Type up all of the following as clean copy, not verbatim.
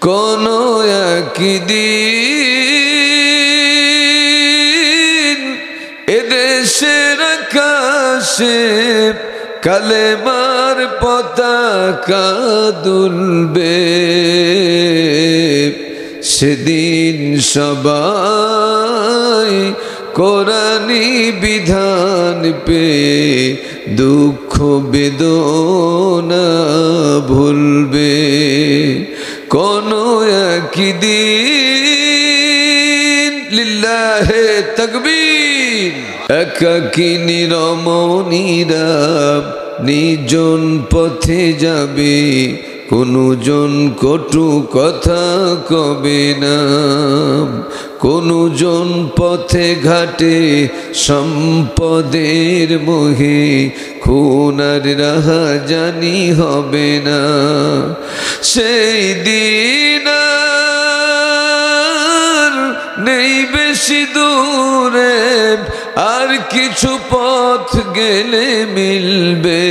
কোনো একদিন এদেশের আকাশে কালেমার পতাকা দুলবে, সেদিন সবাই কোরআনী বিধান পেয়ে দুঃখ বেদনা ভুলবে। কোনো একদিন লিল্লাহে তাকবীর একাকিনী রমণীরা নিজন পথে যাবে, কোনো জন কটু কথা কবে না, কোনো জন পথে ঘাটে সম্পদের মোহে খুন আর রাহাজানি হবে না। সেই দিন আর নেই বেশি দূরে, আর কিছু পথ গেলে মিলবে,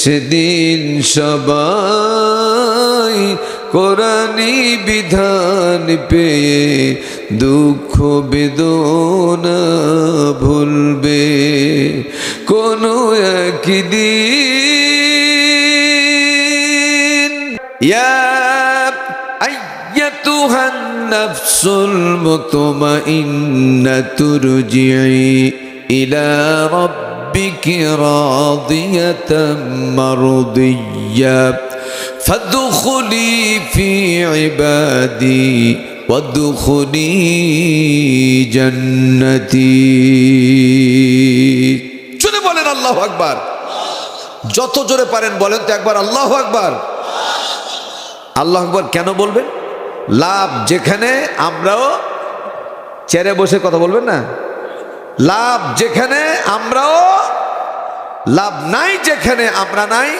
সেদিন সবাই কোরআনী বিধান পেয়ে দুঃখ বেদনা ভুলবে। কোনো একদিন ইয়া আইয়াতুহান নাফসুল মুতমাইন্নাতু রুজিই ইলা রাব্বিকি রাদিয়াতাম মারদিয়্যা ফাদখুলি ফি ইবাদি ওয়াদখুলি জান্নাতি। জোরে বলেন আল্লাহু আকবার। যত জোরে পারেন বলেন তো একবার আল্লাহু আকবার। আল্লাহু আকবার কেন বলবেন? লাভ যেখানে আমরাও চেয়ারে বসে কথা বলবেন না, লাভ যেখানে আমরাও, লাভ নাই যেখানে আমরা নাই।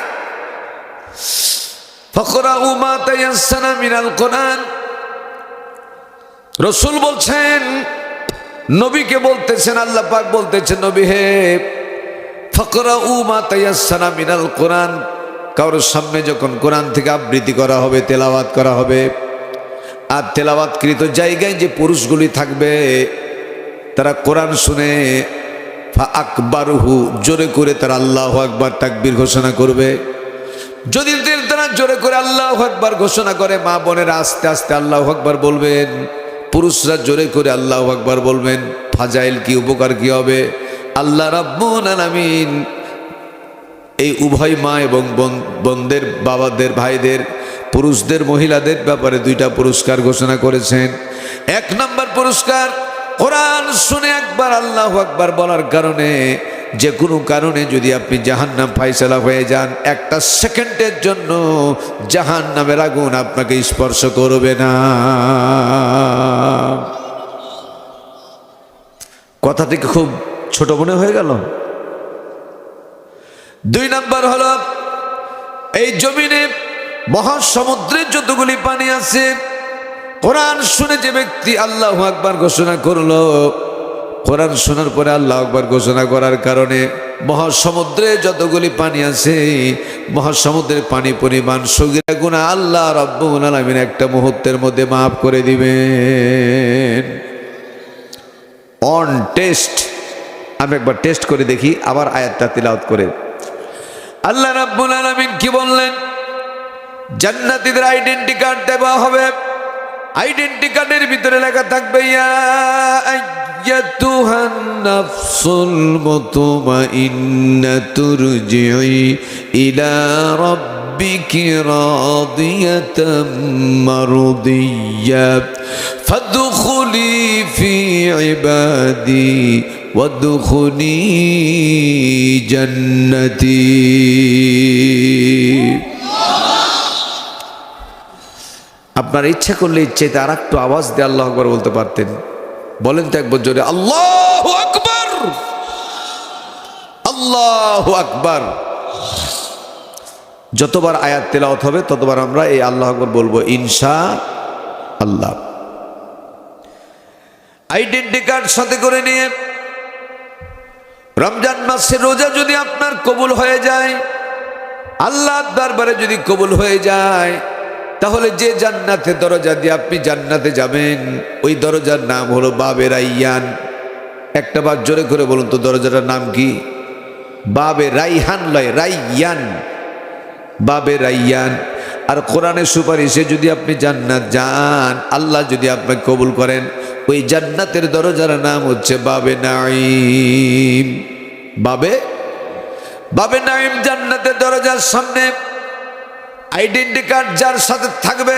ফাকরাউ মা তায়াসসারা মিনাল কোরআন। রাসূল বলছেন, নবীকে বলতেছেন, আল্লাহ পাক বলতেছেন, নবী হে ফাকরাউ মা তায়াসসারা মিনাল কোরআন। কারোর সামনে যখন কোরআন থেকে আবৃত্তি করা হবে, তেলাওয়াত করা হবে, আর তেলাওয়াতকৃত জায়গায় যে পুরুষগুলি থাকবে তারা কোরআন শুনে ফা আকবারহু জোরে করে তারা আল্লাহু আকবার তাকবীর ঘোষণা করবে। যদি তারা জোরে করে আল্লাহু আকবার ঘোষণা করে, মা বোনেরা আস্তে আস্তে আল্লাহু আকবার বলবেন, পুরুষরা জোরে করে আল্লাহু আকবার বলবেন। ফাজাইল কি, উপকার কি হবে? আল্লাহ রাব্বুল আলামিন এই উভয় মা এবং বোনদের, বাবাদের, ভাইদের, পুরুষদের, মহিলাদের ব্যাপারে দুইটা পুরস্কার ঘোষণা করেছেন। এক নম্বর পুরস্কার, কোরআন শুনে একবার আল্লাহু আকবার বলার কারণে, যে কোনো কারণে যদি আপনি জাহান্নাম ফায়সালা হয়ে যান, একটা সেকেন্ডের জন্য জাহান্নামের আগুন আপনাকে স্পর্শ করবে না। কথাটি খুব ছোট মনে হয়ে গেল। দুই নাম্বার হলো, এই জমিনে মহাসমুদ্রের যতগুলি পানি আছে, কোরআন শুনে যে ব্যক্তি আল্লাহু আকবার ঘোষণা করলো, কোরআন শোনার পরে আল্লাহু আকবার ঘোষণা করার কারণে মহাসমুদ্রে যতগুলি পানি আছে, মহাসমুদ্রের পানি পরিমাণ সগীরা গুনাহ আল্লাহ রাব্বুল আলামিন একটা মুহূর্তের মধ্যে মাফ করে দিবেন। অন টেস্ট, আমি একবার টেস্ট করে দেখি, আবার আয়াতটা তিলাওয়াত করে। আল্লাহ রাব্বুল আলামিন কি বললেন? জান্নাতীদের আইডেন্টি কার্ড দেওয়া হবে। আইডেন্টি কার্ডের ভিতরে লেখা থাকবে, ইয়া আইয়াতুহান নাফসুল মুতমাইন্নাতু রুজিই ইলা রাব্বিকি রাদিয়াতাম মারদিয়্যা ফাদখুলি ফি ইবাদি ওয়াদখুলি জান্নাতি। আপনার ইচ্ছা করলে ইচ্ছাতে আর একটু আওয়াজ দিয়ে আল্লাহু আকবার বলতে পারতেন। বলেন তো একবার জোরে, আল্লাহু আকবার, আল্লাহু আকবার। যতবার আয়াত তেলাওয়াত হবে ততবার আমরা এই আল্লাহু আকবার বলবো ইনশাআল্লাহ। আইডেন্টি কার্ড সাথে করে নিয়ে রমজান মাসে রোজা যদি আপনার কবুল হয়ে যায়, আল্লাহর দরবারে যদি কবুল হয়ে যায়, তাহলে যে জান্নাতের দরজা দিয়ে আপনি জান্নাতে যাবেন, ওই দরজার নাম হলো বাবে রাইয়ান। একটা বার জোরে করে বলুন তো, দরজাটার নাম কি? বাবে রাইহান লয়, রাইয়ান, বাবে রাইয়ান। আর কোরআনের সুপারিশে যদি আপনি জান্নাত যান, আল্লাহ যদি আপনাকে কবুল করেন, ওই জান্নাতের দরজার নাম হচ্ছে বাবে নাঈম। বাবে নাঈম জান্নাতের দরজার সামনে আইডেন্টি কার্ড যার সাথে থাকবে,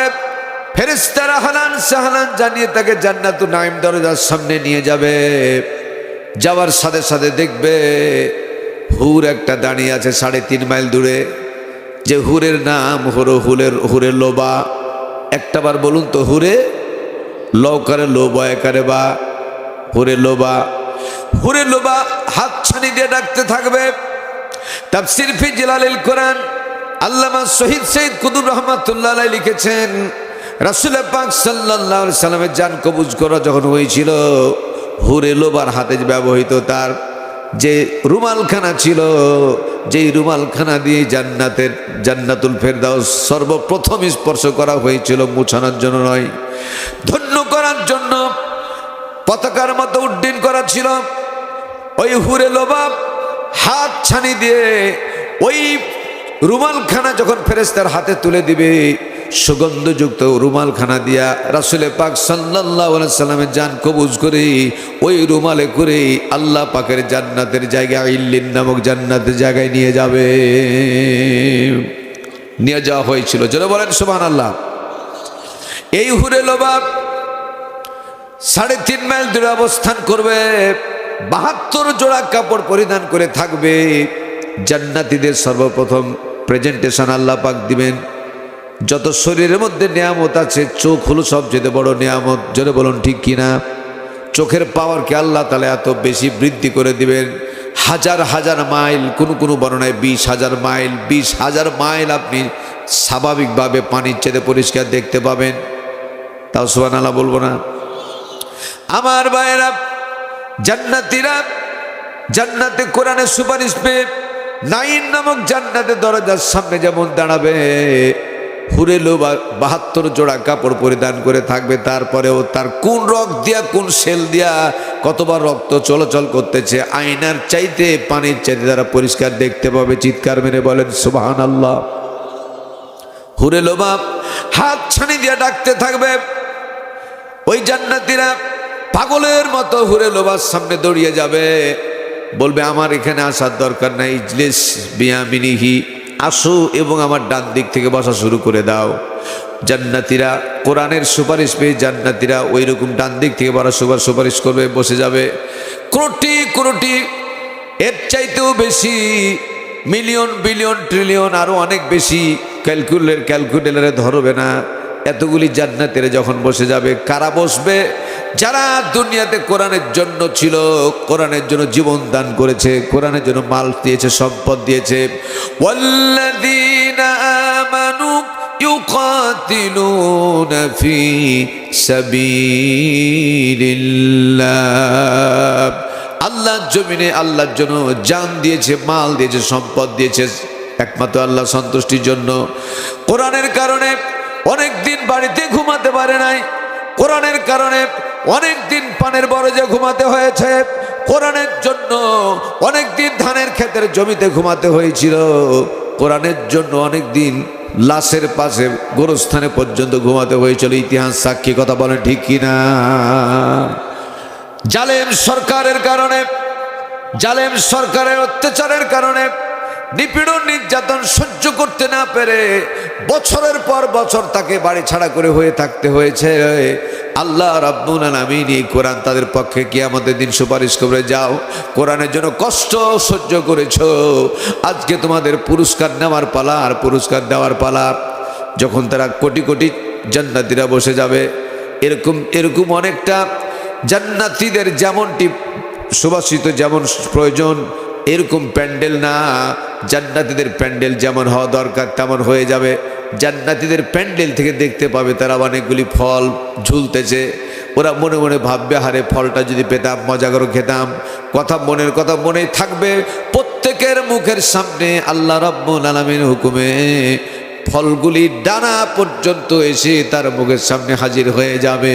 ফেরেশতারা হালান সাহালান জানিয়ে তাকে জান্নাতুল নাঈম দরজার সামনে নিয়ে যাবে। যাওয়ার সাথে সাথে দেখবে হুর একটা দাঁড়িয়ে আছে 3.5 মাইল দূরে, যে হুরের নাম হলো হুরে লোবা। একটাবার বলুন তো, হুরে লৌকারে লোবা একারে বা, হুরে লোবা। হুরে লোবা হাত ছানি দিয়ে ডাকতে থাকবে। তাফসীর ফি জালালিল কোরআন আল্লামা শহীদ সৈয়দ কুতুব রহমাতুল্লাহ আলাইহি লিখেছেন, রাসূল পাক সাল্লাল্লাহু আলাইহি সাল্লামের জান কবজ করা যখন হয়েছিল, হুরে লোবার হাতে ব্যবহৃত তার যে রুমালখানা ছিল, যেই রুমালখানা দিয়ে জান্নাতুল ফেরদাউস সর্বপ্রথম স্পর্শ করা হয়েছিল, মুছানোর জন্য নয়, ধন্য করার জন্য, পতাকার মতো উড্ডীন করা ছিল। ওই হুরে লোবাব হাত ছানি দিয়ে ওই রুমালখানা যখন ফেরেশতার হাতে তুলে দিবে, সুগন্ধযুক্ত রুমালখানা দিয়া রাসূল পাক সাল্লাল্লাহু আলাইহি সাল্লামের জান কবজ করে ওই রুমালে করে আল্লাহ পাকের জান্নাতের জায়গায়, ইল্লিন নামক জান্নাতের জায়গায় নিয়ে যাওয়া হয়েছিল। যারা বলেন সুবহানাল্লাহ। এই হুরে লোবাব 3.5 মাইল দূরে অবস্থান করবে, 72 জোড়া কাপড় পরিধান করে থাকবে। জান্নাতীদের সর্বপ্রথম প্রেজেন্টেশন আল্লাহ পাক দিবেন। যত শরীরের মধ্যে নিয়ামত আছে, চোখ হলো সবচেয়ে বড় নিয়ামত। জোরে বলুন ঠিক কিনা? চোখের পাওয়ারকে আল্লাহ তাআলা এত বেশি বৃদ্ধি করে দিবেন, হাজার হাজার মাইল, কোনো বর্ণনায় 20,000 মাইল, 20,000 মাইল আপনি স্বাভাবিকভাবে পানির চেয়ে পরিষ্কার দেখতে পাবেন। তাও সুবহানাল্লাহ বলবো না? আমার ভাইয়েরা, জান্নাতীরা জান্নাতে কোরআনের সুপারিশ পেয়ে নাঈম নামক জান্নাতের দরজার সামনে যেমন দাঁড়াবে, হুরে লোবা 72 জোড়া কাপড় পরিধান করে থাকবে। তারপরেও তার কোন রক্ত দিয়া, কোন সেল দিয়া কতবার রক্ত চলাচল করতেছে, আয়নার চাইতে, পানির চাইতে তারা পরিষ্কার দেখতে পাবে। চিৎকার মেরে বলেন সুবহানাল্লাহ। হুরে লোবা হাত ছানি দিয়ে ডাকতে থাকবে। ওই জান্নাতীরা পাগলের মতো হুরে লোবার সামনে দৌড়িয়ে যাবে, বলবে আমার এখানে আসার দরকার নাই, ইজলিস বিয়ামিনিহি, আসো এবং আমার ডান দিক থেকে বসা শুরু করে দাও। জান্নাতীরা কোরআনের সুপারিশ পেয়ে জান্নাতীরা ওই রকম ডান দিক থেকে সুপারিশ করবে, বসে যাবে। কোটি এর চাইতেও বেশি, মিলিয়ন বিলিয়ন ট্রিলিয়ন আরো অনেক বেশি, ক্যালকুলেটরে ধরবে না। এতগুলি জান্নাতীরা যখন বসে যাবে, কারা বসবে? যারা দুনিয়াতে কোরআনের জন্য ছিল, কোরআনের জন্য জীবন দান করেছে, কোরআনের জন্য মাল দিয়েছে, সম্পদ দিয়েছে। ওয়াল্লাযীনা আমানু ইউকাতিলুনা ফি সাবিলিল্লাহ। আল্লাহর জমিনে আল্লাহর জন্য জান দিয়েছে, মাল দিয়েছে, সম্পদ দিয়েছে, একমাত্র আল্লাহ সন্তুষ্টির জন্য। কোরআনের কারণে অনেক দিন বাড়িতে ঘুমাতে পারে নাই, কোরআনের কারণে অনেক দিন পানের বরজে ঘুমাতে হয়েছে, কোরআনের জন্য অনেক দিন ধানের ক্ষেতের জমিতে ঘুমাতে হয়েছিল, কোরআনের জন্য অনেক দিন লাশের পাশে গোরস্থানে পর্যন্ত ঘুমাতে হয়েছিল। ইতিহাস সাক্ষী, কথা বলেন ঠিক কিনা? জালেম সরকারের কারণে, জালেম সরকারের অত্যাচারের কারণে, নিপীড়ন নির্যাতন সহ্য করতে না পেরে বছরের পর বছর তাকে বাড়ি ছাড়া করে হয়ে থাকতে হয়েছে। আল্লাহ রাব্বুল আলামিন এই কোরআন তাদের পক্ষে কিয়ামতের দিন সুপারিশ করে, যাও কোরআনের জন্য কষ্ট সহ্য করেছো, আজকে তোমাদের পুরস্কার নেওয়ার পালা আর পুরস্কার দেওয়ার পালা। যখন তারা কোটি কোটি জান্নাতীরা বসে যাবে, এরকম অনেকটা জান্নাতীদের যেমনটি সুবাসিত যেমন প্রয়োজন, এরকম প্যান্ডেল না, জান্নাতীদের প্যান্ডেল যেমন হওয়া দরকার তেমন হয়ে যাবে। জান্নাতীদের প্যান্ডেল থেকে দেখতে পাবে তারা অনেকগুলি ফল ঝুলতেছে। ওরা মনে মনে ভাববে, হারে ফলটা যদি পেতাম, মজা করে খেতাম। মনের কথা মনেই থাকবে। প্রত্যেকে শ্রমিকের মুখের সামনে আল্লাহ রাব্বুল আলামিন হুকুমে ফলগুলি ডানা পর্যন্ত এসে তার মুখের সামনে হাজির হয়ে যাবে।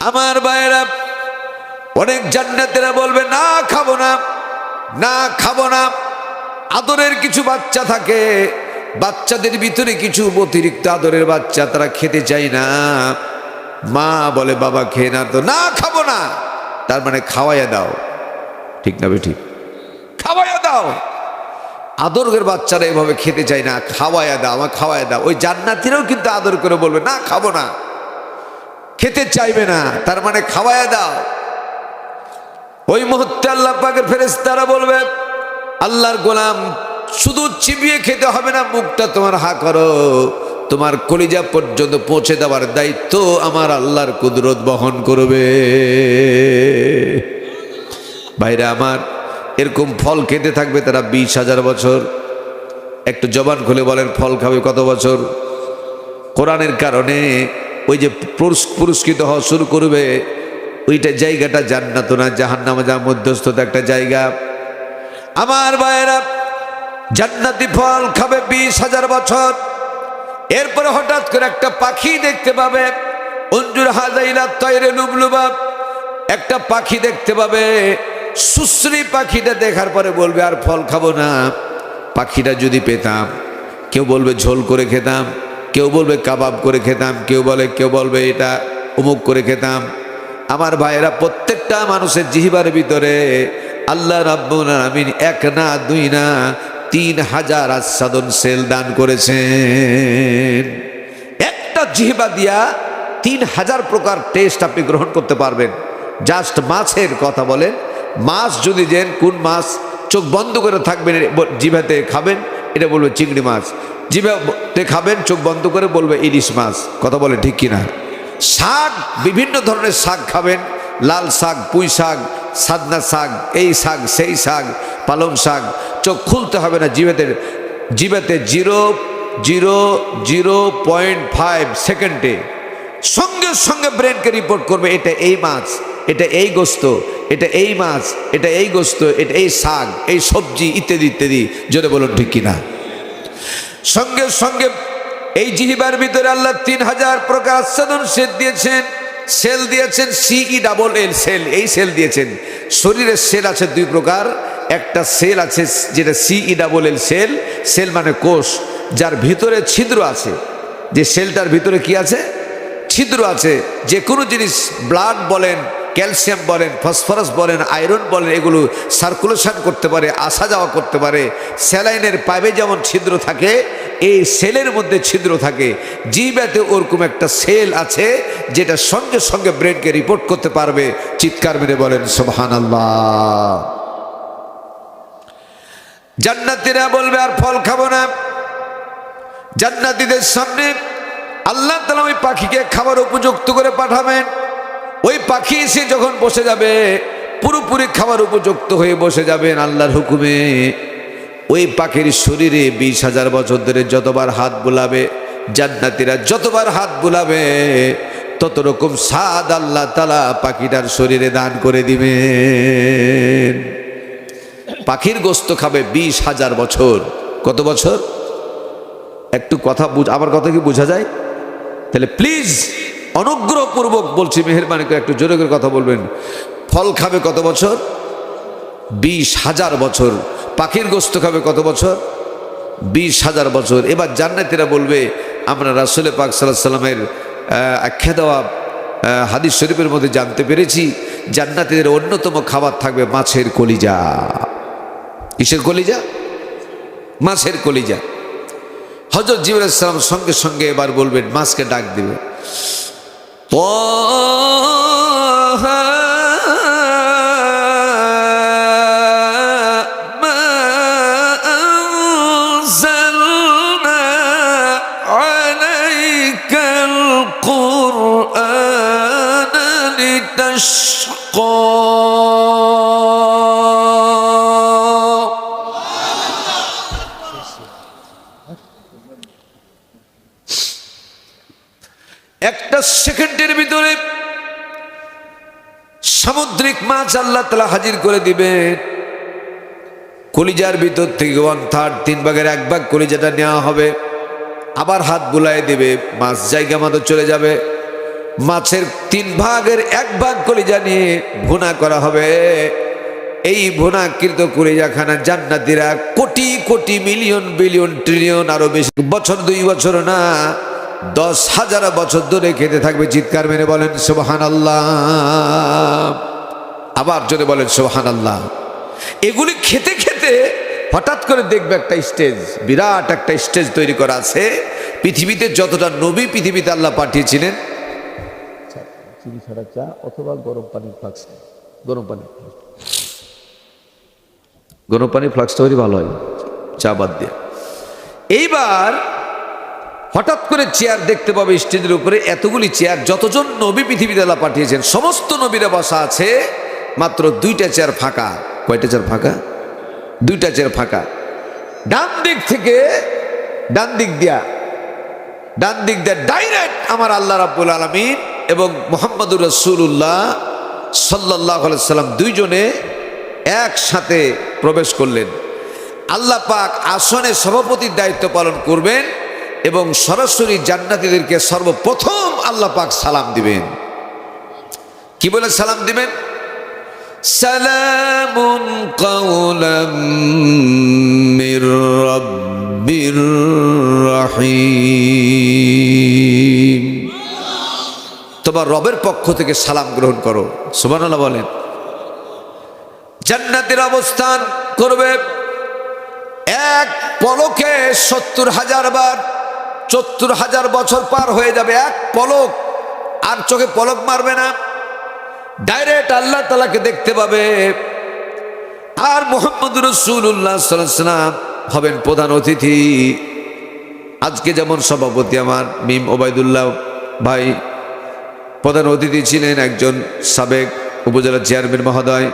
আমার ভাইরা, অনেক জান্নাতীরা বলবে না খাবো না, না খাবো না। আদরের কিছু বাচ্চা থাকে, বাচ্চাদের ভিতরে কিছু অতিরিক্ত আদরের বাচ্চা, তারা খেতে চায় না। মা বলে বাবা খেয়ে না, তো না খাবো না, তার মানে খাওয়াইয়া দাও। ঠিক না বেঠিক? খাওয়াইয়া দাও। আদরের বাচ্চারা এভাবে খেতে চায় না, খাওয়াইয়া দাও, আমার খাওয়াইয়া দাও। ওই জান্নাতীরাও কিন্তু আদর করে বলবে না খাবো না, খেতে চাইবে না, তার মানে খাওয়াইয়া দাও। ওই মুহূর্তে আল্লাহ পাকের ফেরেশতারা বলবে আল্লাহর গোলাম, শুধু চিবিয়ে খেতে হবে না, মুখটা তোমার হা করো, তোমার কলিজা পর্যন্ত পৌঁছে দেওয়ার দায়িত্ব আমার আল্লাহর কুদরত বহন করবে। ভাইরা আমার, এরকম ফল খেতে থাকবে তারা 20,000 বছর। একটু জবান খুলে বলেন, ফল খাবে কত বছর? কোরআনের কারণে ওই যে পুরস্কৃত হওয়া শুরু করবে, ওইটা জায়গাটা জান্নাত না জাহান্নাম, যা মধ্যস্থতা একটা জায়গা। আমার ভাইয়েরা, জান্নাতি ফল খাবে 20,000 বছর। এরপরে হঠাৎ করে একটা পাখি দেখতে পাবে, উনজুর হাযাইলা তয়রে লুবলুবা, একটা পাখি দেখতে পাবে। সুশ্রী পাখিটা দেখার পরে বলবে আর ফল খাবো না। পাখিটা যদি পেতাম, কেউ বলবে ঝোল করে খেতাম, কেউ বলবে কাবাব করে খেতাম, কেউ বলবে এটা অমুক করে খেতাম। আমার ভাইয়েরা, প্রত্যেকটা মানুষের জিহ্বার ভিতরে আল্লাহ রাব্বুল আলামিন 1 না 2 না 3,000 আস্বাদন সেল দান করেছেন। একটা জিহ্বা দিয়া 3,000 প্রকার টেস্ট আপনি গ্রহণ করতে পারবেন। জাস্ট মাছের কথা বলেন, মাছ যদি দেন, কোন মাছ চোখ বন্ধ করে থাকবেন, জিভাতে খাবেন, এটা বলবে চিংড়ি মাছ। জিভাতে খাবেন, চোখ বন্ধ করে বলবে ইলিশ মাছ। কথা বলে ঠিক কিনা? শাক, বিভিন্ন ধরনের শাক খাবেন, লাল শাক, পুঁই শাক, সাদনা শাক, এই শাক সেই শাক, পালং শাক। চোখ খুলতে হবে না, জিভাতে 0.05 সেকেন্ডে সঙ্গে সঙ্গে ব্রেনকে রিপোর্ট করবে এটা এই মাছ, এটা এই গোস্ত, এটা এই মাছ, এটা এই গোস্ত, এটা এই শাক, এই সবজি, ইত্যাদি ইত্যাদি। জোরে বলুন ঠিক কিনা? সঙ্গে সঙ্গে এই জিহ্বার ভিতরে আল্লাহ 3,000 প্রকার আস্বাদন সেল দিয়েছেন, CELL সেল, এই সেল দিয়েছেন। শরীরের সেল আছে 2 প্রকার। একটা সেল আছে যেটা CELL সেল মানে কোষ, যার ভিতরে ছিদ্র আছে। যে সেলটার ভিতরে কি আছে? ছিদ্র আছে। যে কোনো জিনিস, ব্লাড বলেন, ক্যালসিয়াম বলেন, ফসফরাস বলেন, আয়রন বলেন, এগুলো সার্কুলেশন করতে পারে, আসা যাওয়া করতে পারে। স্যালাইনের পাইপে যেমন ছিদ্র থাকে, এই সেলের মধ্যে ছিদ্র থাকে। জিহ্বাতে ওরকম একটা সেল আছে যেটা সঙ্গে সঙ্গে ব্রেনকে রিপোর্ট করতে পারবে। চিৎকার মেরে বলেন সুবহানাল্লাহ। জান্নাতীরা বলবে আর ফল খাবো না। জান্নাতীদের সামনে আল্লাহ তাআলা ওই পাখিকে খাবার উপযুক্ত করে পাঠাবেন। ওই পাখি এসে যখন বসে যাবে, পুরোপুরি খাবার উপযুক্ত হয়ে বসে যাবেন আল্লাহর হুকুমে। ওই পাখির শরীরে 20,000 বছর ধরে যতবার হাত বুলাবে, জান্নাতীরা যতবার হাত বুলাবে, তত রকম স্বাদ আল্লাহ তাআলা পাখিটার শরীরে দান করে দিবেন। পাখির গোস্ত খাবে 20,000 বছর। কত বছর? একটু কথা আমার কথা কি বোঝা যায়? তাহলে প্লিজ অনুগ্রহপূর্বক বলছি, মেহেরবানি করে একটু জোরে করে কথা বলবেন। ফল খাবে কত বছর? 20,000 বছর। পাখির গোস্ত খাবে কত বছর? 20,000 বছর। এবার জান্নাতীরা বলবে, আমরা রাসূল পাক সাল্লাল্লাহু আলাইহি সাল্লামের আখ্যা দেওয়া হাদিস শরীফের মধ্যে জানতে পেরেছি, জান্নাতীদের অন্যতম খাবার থাকবে মাছের কলিজা। কিসের কলিজা? মাছের কলিজা। হযরত জিবরাইল আলাইহিস সালাম সঙ্গে সঙ্গে এবার বলবেন, মাছকে ডাক দিবে, একটা সেকেন্ডের ভিতরে সামুদ্রিক মাছ আল্লাহ তাআলা হাজির করে দিবেন। কলিজার ভিতর থেকে 1/3 3 ভাগের 1 ভাগ কলিজাটা নেওয়া হবে, আবার হাত বুলায় দিবে, মাছ জায়গা মতো চলে যাবে। মাছের 3 ভাগের 1 ভাগ কলিজা নিয়ে ভুনা করা হবে। এই ভুনাকৃত কলিজাখানা জান্নাতীরা crore crore million billion trillion আরো বেশি বছর, 2 বছর না 10,000 বছর ধরে খেতে থাকবে। চিৎকার মেরে বলেন সুবহানাল্লাহ। আবার জোরে বলেন সুবহানাল্লাহ। এগুলি খেতে খেতে হঠাৎ করে দেখবে একটা স্টেজ, বিরাট একটা স্টেজ তৈরি করা আছে। পৃথিবীতে যতটা নবী পৃথিবীতে আল্লাহ পাঠিয়েছিলেন, চিনি ছাড়া চা অথবা গরম পানির ফ্লাক্স, গরম পানির ফ্লাক্সটা হলে ভালো হয়, চা বাদ দিয়ে। এইবার হঠাৎ করে চেয়ার দেখতে পাবে স্টেজের উপরে, এতগুলি চেয়ার, যতজন নবী পৃথিবীতে আল্লাহ পাঠিয়েছেন সমস্ত নবীরা বসা আছে, মাত্র 2টা চেয়ার ফাঁকা। কয়টা চেয়ার ফাঁকা? 2টা চেয়ার ফাঁকা। ডান দিক থেকে, ডান দিক দিয়া ডাইরেক্ট আমার আল্লাহ রাব্বুল আলামিন এবং মুহাম্মদুর রাসূলুল্লাহ সাল্লাল্লাহু আলাইহি সাল্লাম দুইজনে একসাথে প্রবেশ করলেন। আল্লাহ পাক আসনে সভাপতির দায়িত্ব পালন করবেন এবং সরাসরি জান্নাতীদেরকে সর্বপ্রথম আল্লাহ পাক সালাম দিবেন। কি বলে সালাম দিবেন? সালামুন কাওলাম মির রাব্বির রহিম। তোমার রবের পক্ষ থেকে সালাম গ্রহণ করো। সুবহানাল্লাহ বলেন। জান্নাতের অবস্থান করবে এক পলকে 70,000 বার, 70,000 বছর পার হয়ে যাবে এক পলক। আর চোখে পলক মারবে না, ডাইরেক্ট আল্লাহ তাআলাকে দেখতে পাবে। আর মুহাম্মদুর রাসূলুল্লাহ সাল্লাল্লাহু আলাইহি ওয়াসাল্লাম হবেন প্রধান অতিথি। আজকে যেমন সভাপতি আমার মিম ওবায়দুল্লাহ ভাই প্রধান অতিথি ছিলেন, একজন সাবেক উপজেলা চেয়ারম্যান মহোদয়,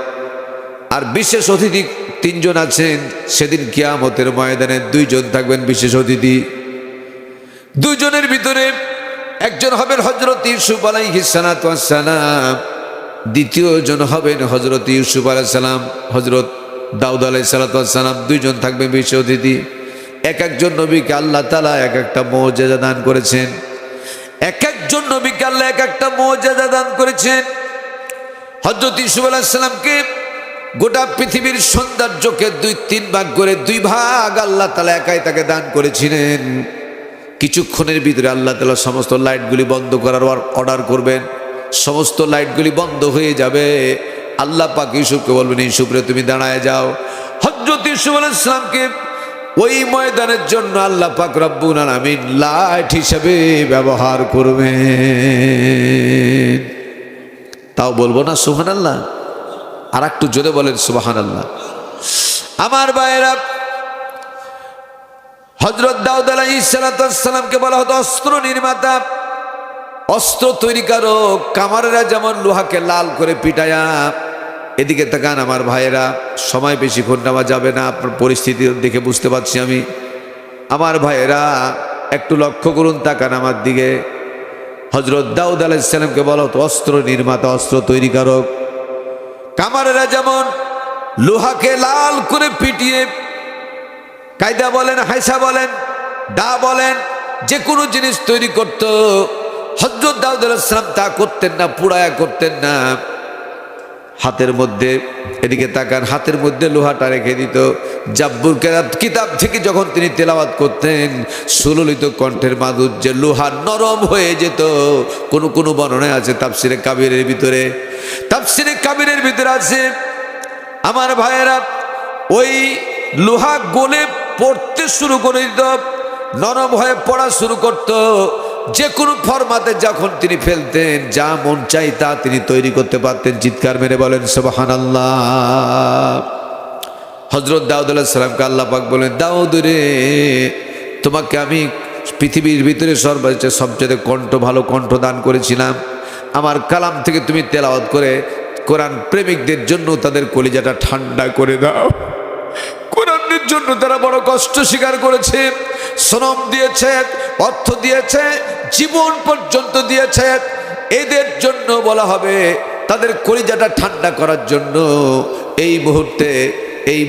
আর বিশেষ অতিথি 3 জন আছেন। সেদিন কিয়ামতের ময়দানে 2 জন থাকবেন বিশেষ অতিথি। 2 জনের ভিতরে একজন হবেন হযরত ইউসুফ আলাইহিস সালাতু ওয়াস সালাম, দ্বিতীয় জন হবেন হযরত ইউসুফ আলাইহিস সালাম, হযরত দাউদ আলাইহিস সালাতু ওয়াস সালাম। 2 জন থাকবেন বিশেষ অতিথি। এক একজন নবীকে আল্লাহ তাআলা এক একটা মুজিজা দান করেছেন, এক একজন নবীকে আল্লাহ এক একটা মুজিজা দান করেছেন। হযরত ইউসুফ আলাইহিস সালামকে গোটা পৃথিবীর সৌন্দর্যকে 2-3 ভাগ করে 2 ভাগ আল্লাহ তাআলা একাই তাকে দান করেছিলেন। কিছুক্ষণের ভিতরে আল্লাহ তাআলা সমস্ত লাইটগুলি বন্ধ করার অর্ডার করবেন, সমস্ত লাইটগুলি বন্ধ হয়ে যাবে। আল্লাহ পাক ইউসুফকে বলবেন, ইউসুফ রে তুমি দাঁড়ায় যাও। হযরত ইউসুফ আলাইহিস সালামকে ওই ময়দানের জন্য আল্লাহ পাক রব্বুল আলামিন লাইট হিসেবে ব্যবহার করবেন। তাও বলবো না সুবহানাল্লাহ? আর একটু জোরে বলেন সুবহানাল্লাহ। আমার ভাইয়েরা, হযরত দাউদ আলাইহিস সালামকে বলা হতো অস্ত্র নির্মাতা, অস্ত্র তৈরিকারক। কামারেরা যেমন লোহাকে লাল করে পিটায়া। এদিকে তাকান আমার ভাইয়েরা, সময় বেশিক্ষণ নেওয়া যাবে না, আপনার পরিস্থিতি দেখে বুঝতে পারছি আমি। আমার ভাইয়েরা একটু লক্ষ্য করুন, তাকান আমার দিকে। হযরত দাউদ আলাইহিস সালামকে বলা হতো অস্ত্র নির্মাতা, অস্ত্র তৈরিকারক। কামারেরা যেমন লোহাকে লাল করে পিটিয়ে, কায়দা বলেন, হাইসা বলেন, দা বলেন, যে কোনো জিনিস তৈরি করত, হযরত দাউদ আলাইহিস সালাম তা করতেন না, পুড়ায়া করতেন না। হাতের মধ্যে, এদিকে তাকান, হাতের মধ্যে লোহাটা রেখে দিত। জাব্বুর কিতাব থেকে যখন তিনি তেলাওয়াত করতেন, সুললিত কণ্ঠের মাধুর্যে লোহা নরম হয়ে যেত। কোন কোন বর্ণনায় আছে তাফসিরে কাবিরের ভিতরে, তাফসিরে কাবিরের ভিতরে আছে আমার ভাইয়েরা, ওই লোহা গলে পড়তে শুরু করে দিত, নরম হয়ে পড়া শুরু করত। যে কোনো ফরমাতে যখন তিনি ফেলতেন, যা মন চাই তা তিনি তৈরি করতে পারতেন। চিৎকার মেরে বলেন সুবহানাল্লাহ। হযরত দাউদ আলাইহিস সালামকে আল্লাহ পাক বলেন, দাউদ রে, তোমাকে আমি পৃথিবীর ভিতরে সবচেয়ে কণ্ঠ, ভালো কণ্ঠ দান করেছিলাম। আমার কালাম থেকে তুমি তেলাওয়াত করে কোরআন প্রেমিকদের জন্য তাদের কলিজাটা ঠান্ডা করে দাও। কোরআনের জন্য তারা বড় কষ্ট স্বীকার করেছে, শ্রম দিয়েছে, অর্থ দিয়েছে, জীবন পর্যন্ত দিয়েছে। এদের জন্য বলা হবে তাদের কলিজাটা ঠান্ডা করার জন্য এই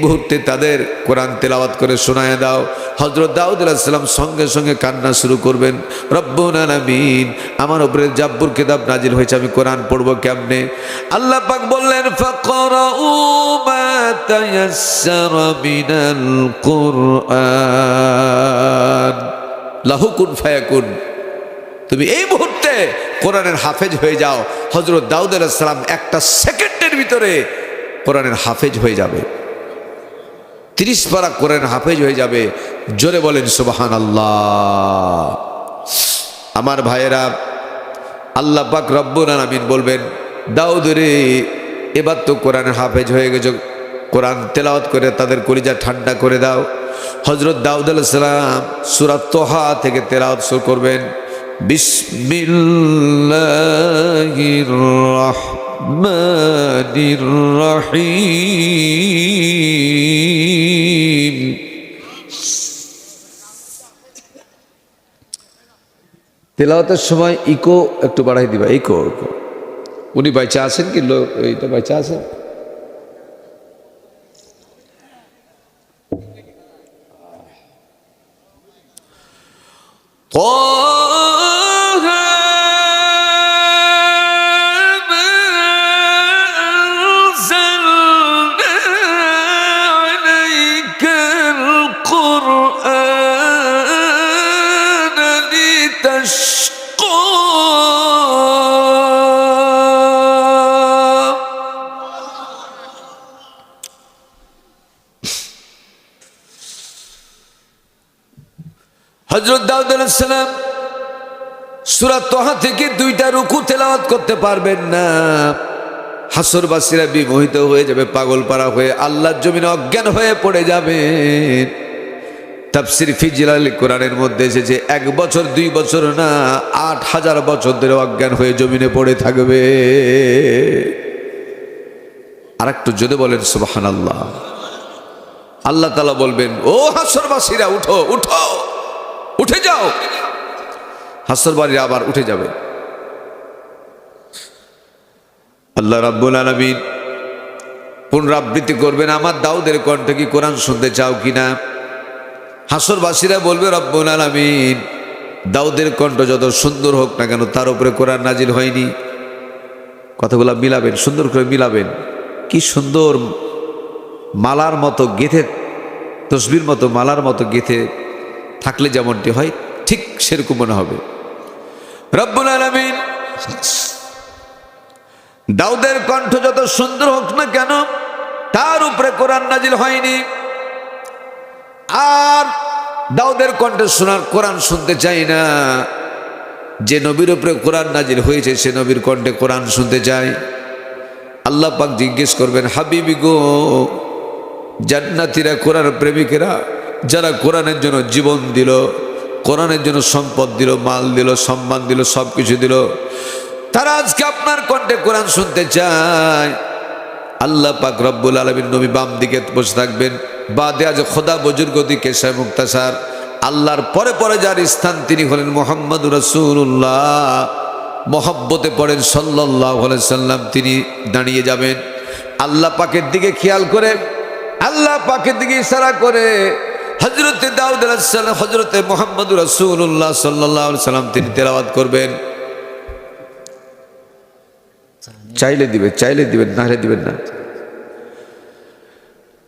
মুহূর্তে তাদের কোরআন তেলাওয়াত করে শোনায় দাও। হযরত দাউদ আলাইহিস সালাম সঙ্গে সঙ্গে কান্না শুরু করবেন, রব্বুল আলামিন আমার উপরে জাব্বুর কিতাব নাজিল হয়েছে, আমি কোরআন পড়বো কেমনে? আল্লাহ পাক বললেন ফাকরাউ মা তায়াসসারা মিনাল কুরআন লাহু কুন ফায়াকুন। তুমি এই মুহূর্তে কোরআনের হাফেজ হয়ে যাও। হযরত দাউদ আলাইহিস সালাম একটা সেকেন্ডের ভিতরে কোরআনের হাফেজ হয়ে যাবে, 30 পারা কোরআন হাফেজ হয়ে যাবে। জোরে বলেন সুবহানাল্লাহ। আমার ভাইয়েরা, আল্লাহ পাক রব্বুল আলামিন বলবেন, দাউদ রে এবার তো কোরআনের হাফেজ হয়ে গেছে, কোরআন তেলাওয়াত করে তাদের কলিজা ঠান্ডা করে দাও। হযরত দাউদ আলাইহিস সালাম সূরা তোহা থেকে তেলাওয়াত শুরু করবেন, বিসমিল্লাহির রাহমানির রহিম। তেলাওয়াতের সময় ইকো একটু বাড়াই দিবা, ইকো। উনি বাইচা আছেন কি? লোক এইটা বাইচা আছেন? হযরত দাউদ আলাইহিস সালাম সূরা তোহা থেকে 2টা রুকু তেলাওয়াত করতে পারবেন না। হাসরবাসীরা বিমোহিত হয়ে যাবে, পাগল পারা হয়ে আল্লাহর জমিনে অজ্ঞান হয়ে পড়ে যাবে। তাফসীর ফি জিলাল কোরআনের মধ্যে এসেছে 1 বছর 2 বছর না, 8000 বছর ধরে অজ্ঞান হয়ে জমিনে পড়ে থাকবে। আর একটু জোরে বলেন সুবহানাল্লাহ। আল্লাহ তাআলা বলবেন, ও হাসরবাসীরা উঠো উঠো, উঠে যাও। হাসরবাসীরা আবার উঠে যাবে। আল্লাহ রাব্বুল আলামিন পুনরাবৃত্তি করবেন, আমার দাউদের কণ্ঠে কি কোরআন শুনতে চাও কিনা? হাসরবাসীরা বলবে, রব্বুল আলামিন দাউদের কণ্ঠ যত সুন্দর হোক না কেন তার উপরে কোরআন নাজিল হয়নি। কথাগুলো মিলাবেন, সুন্দর করে মিলাবেন। কি সুন্দর মালার মতো গেঁথে, তসবির মতো মালার মতো গেঁথে থাকলে যেমনটি হয় ঠিক সেরকম মনে হবে। রব্বুল আলামিন দাউদের কণ্ঠ যত সুন্দর হোক না কেন তার উপরে কোরআন নাজিল হয়নি। আর দাউদের কণ্ঠে শোনার কোরআন শুনতে চাই না। যে নবীর উপরে কোরআন নাজিল হয়েছে সে নবীর কণ্ঠে কোরআন শুনতে চাই। আল্লাহ পাক জিজ্ঞেস করবেন, হাবিবি গো, জান্নাতীরা কোরআন প্রেমিকেরা যারা কোরআনের জন্য জীবন দিল, কোরআনের জন্য সম্পদ দিল, মাল দিল, সম্মান দিল, সব কিছু দিল, তারা আজকে আপনার কণ্ঠে কোরআন শুনতে চায়। আল্লাহ পাক রব্বুল আলামিন নবী বাম দিকে বসে থাকবেন, বাদে আজ খোদা বুজুর্গ দিকে শাহ মুক্তাসার। আল্লাহর পরে পরে যার স্থান তিনি হলেন মুহাম্মদুর রাসূলুল্লাহ। মহব্বতে পড়েন সাল্লাল্লাহু আলাইহি সাল্লাম, তিনি দাঁড়িয়ে যাবেন। আল্লাহ পাকের দিকে খেয়াল করে, আল্লাহ পাকের দিকে ইশারা করে হযরতে দাউদ আলাইহিস সালাম, হযরতে মুহাম্মদুর রাসূলুল্লাহ সাল্লাল্লাহু আলাইহি সাল্লাম তিনি তেলাওয়াত করবেন। চাইলে দিবেন, না হলে দিবেন না।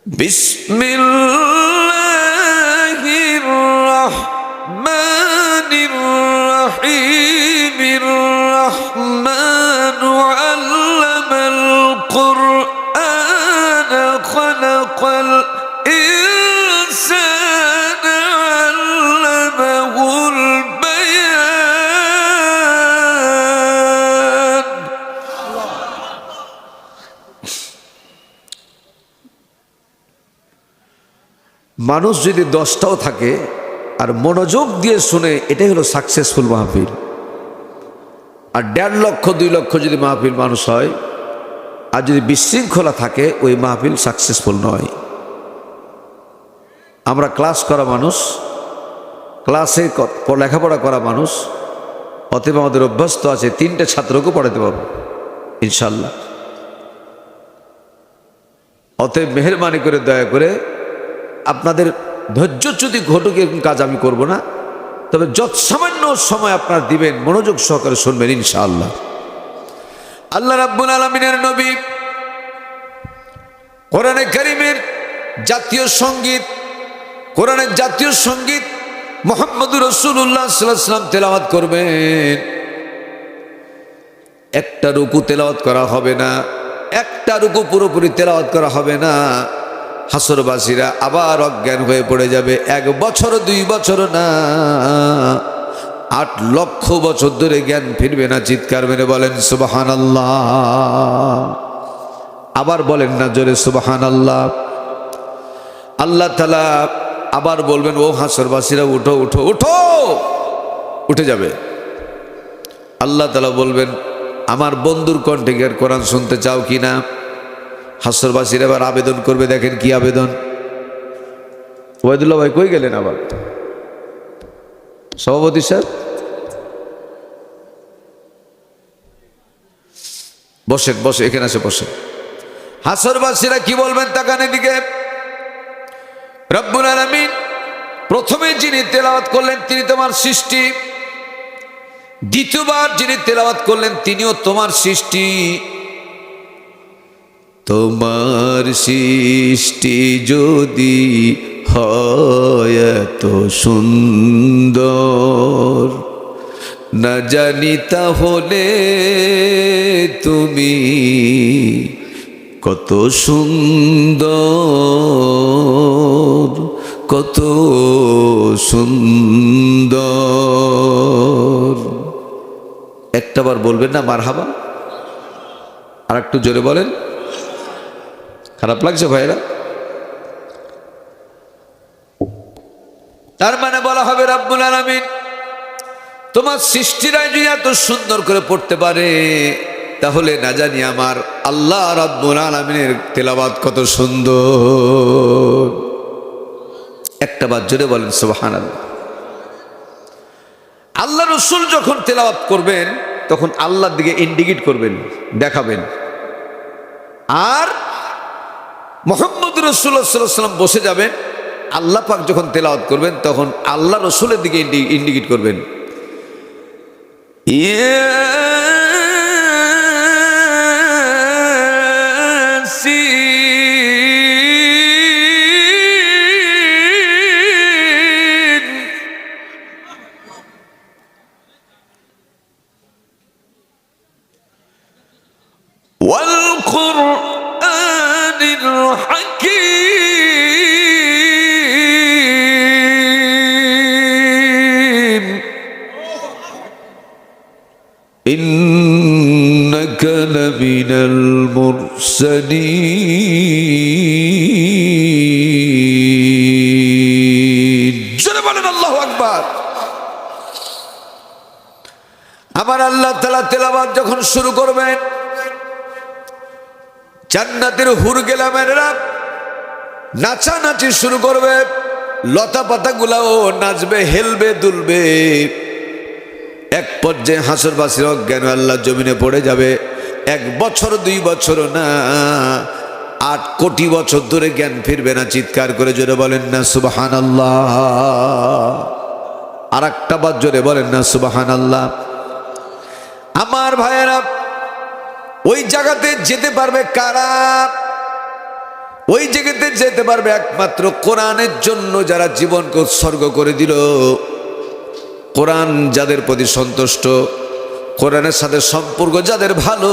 বিসমিল্লাহির রাহমানির রহিমির রহমানু আল্লামাল কুরআন খালাকাল ইনসানা আল্লামাহুল বায়ান। মানুষ যদি 10টাও থাকে আর মনোযোগ দিয়ে শুনে, এটাই হলো সাকসেসফুল মাহফিল। আর 1.5 লক্ষ 2 লক্ষ যদি মাহফিল মানুষ হয় আর যদি বিশৃঙ্খলা থাকে, ওই মাহফিল সাকসেসফুল নয়। আমরা ক্লাস করা মানুষ, ক্লাসে লেখাপড়া করা মানুষ, অতএব আমাদের অভ্যস্ত আছে 3টে ছাত্রকে পড়াতে পারবো। ইনশাআল্লাহ। অতএব মেহেরবানি করে দয়া করে আপনাদের ধৈর্যচ্যুতি ঘটুক এরকম কাজ আমি করব না, তবে যত সামান্য সময় আপনারা দিবেন মনোযোগ সহকারে শুনবেন ইনশাআল্লাহ। আল্লাহ রাব্বুল আলামিনের নবী কোরআনে কারীমের জাতীয় সঙ্গীত, কোরআনের জাতীয় সঙ্গীত মুহাম্মদুর রাসূলুল্লাহ সাল্লাল্লাহু আলাইহি ওয়াসাল্লাম তেলাওয়াত করবেন। একটা রুকু তেলাওয়াত করা হবে না, একটা রুকু পুরোপুরি তেলাওয়াত করা হবে না। হাসরবাসীরা আবার অজ্ঞান হয়ে পড়ে যাবে। 1 বছর 2 বছর না, 8 লক্ষ বছর ধরে জ্ঞান ফিরবে না। চিৎকার মেরে বলেন সুবহানাল্লাহ। আবার বলেন না জোরে সুবহানাল্লাহ। আল্লাহ তাআলা আবার বলবেন, ও হাসরবাসীরা উঠো উঠো উঠো, উঠে যাবে। আল্লাহ তাআলা বলবেন, আমার বন্ধুর কণ্ঠে কি কোরআন শুনতে চাও কি না? হাসরবাসীরা এবার আবেদন করবে। দেখেন কি আবেদন। ওয়াইদুল্লাহ ভাই কই গেলেন? আবার সভাপতি স্যার বসেন, বসে এখানে আসে বসেন। হাসরবাসীরা কি বলবেন তাকান এদিকে। রব্বুল আলামিন প্রথমে যিনি তেলাওয়াত করলেন তিনি তোমার সৃষ্টি, দ্বিতীয়বার যিনি তেলাওয়াত করলেন তিনিও তোমার সৃষ্টি। তোমার সৃষ্টি যদি হয় এত সুন্দর, না জানি তাহলে তুমি কত সুন্দর, কত সুন্দর। একটাবার বলবেন না মারহাবা? আর একটু জোরে বলেন। খারাপ লাগছে ভাইরা? তার মানে বলা হবে রব্বুল আলামিন তোমার সৃষ্টিরাই যদি এত সুন্দর করে পড়তে পারে, তাহলে না জানি আমার আল্লাহ রব্বুল আলামিনের তেলাওয়াত কত সুন্দর। একটা বার জোরে বলেন সুবহানাল্লাহ। আল্লাহ রসুল যখন তেলাওয়াত করবেন তখন আল্লাহর দিকে ইন্ডিকেট করবেন, দেখাবেন। আর মুহাম্মদ রাসূলুল্লাহ সাল্লাল্লাহু আলাইহি ওয়াসাল্লাম বসে যাবেন। আল্লাহ পাক যখন তেলাওয়াত করবেন তখন আল্লাহ রসুলের দিকে ইন্ডিকেট করবেন। والقرآن الحكيم إنك لمن المرسلين جنبنا الله أكبر আমার আল্লাহ তাআলা তেলাওয়াত যখন শুরু করবেন জান্নাতের হুর গেলামেরা নাচানাচি শুরু করবে, লতা পাতাগুলাও নাচবে, হেলবে, দুলবে। এক পর্যায়ে হাসরবাসীর অজ্ঞান আল্লাহ জমিনে পড়ে যাবে। 1 বছর 2 বছর না, 8 কোটি বছর ধরে জ্ঞান ফিরবে না। চিৎকার করে জোরে বলেন না সুবহানাল্লাহ। আর একটা বার জোরে বলেন না সুবহানাল্লাহ। আমার ভাইয়েরা, ওই জায়গাতে যেতে পারবে কারা? ওই জায়গাতে যেতে পারবে একমাত্র কোরআনের জন্য যারা জীবনকে উৎসর্গ করে দিল, কোরআন যাদের প্রতি সন্তুষ্ট, কোরআনের সাথে সম্পর্ক যাদের ভালো।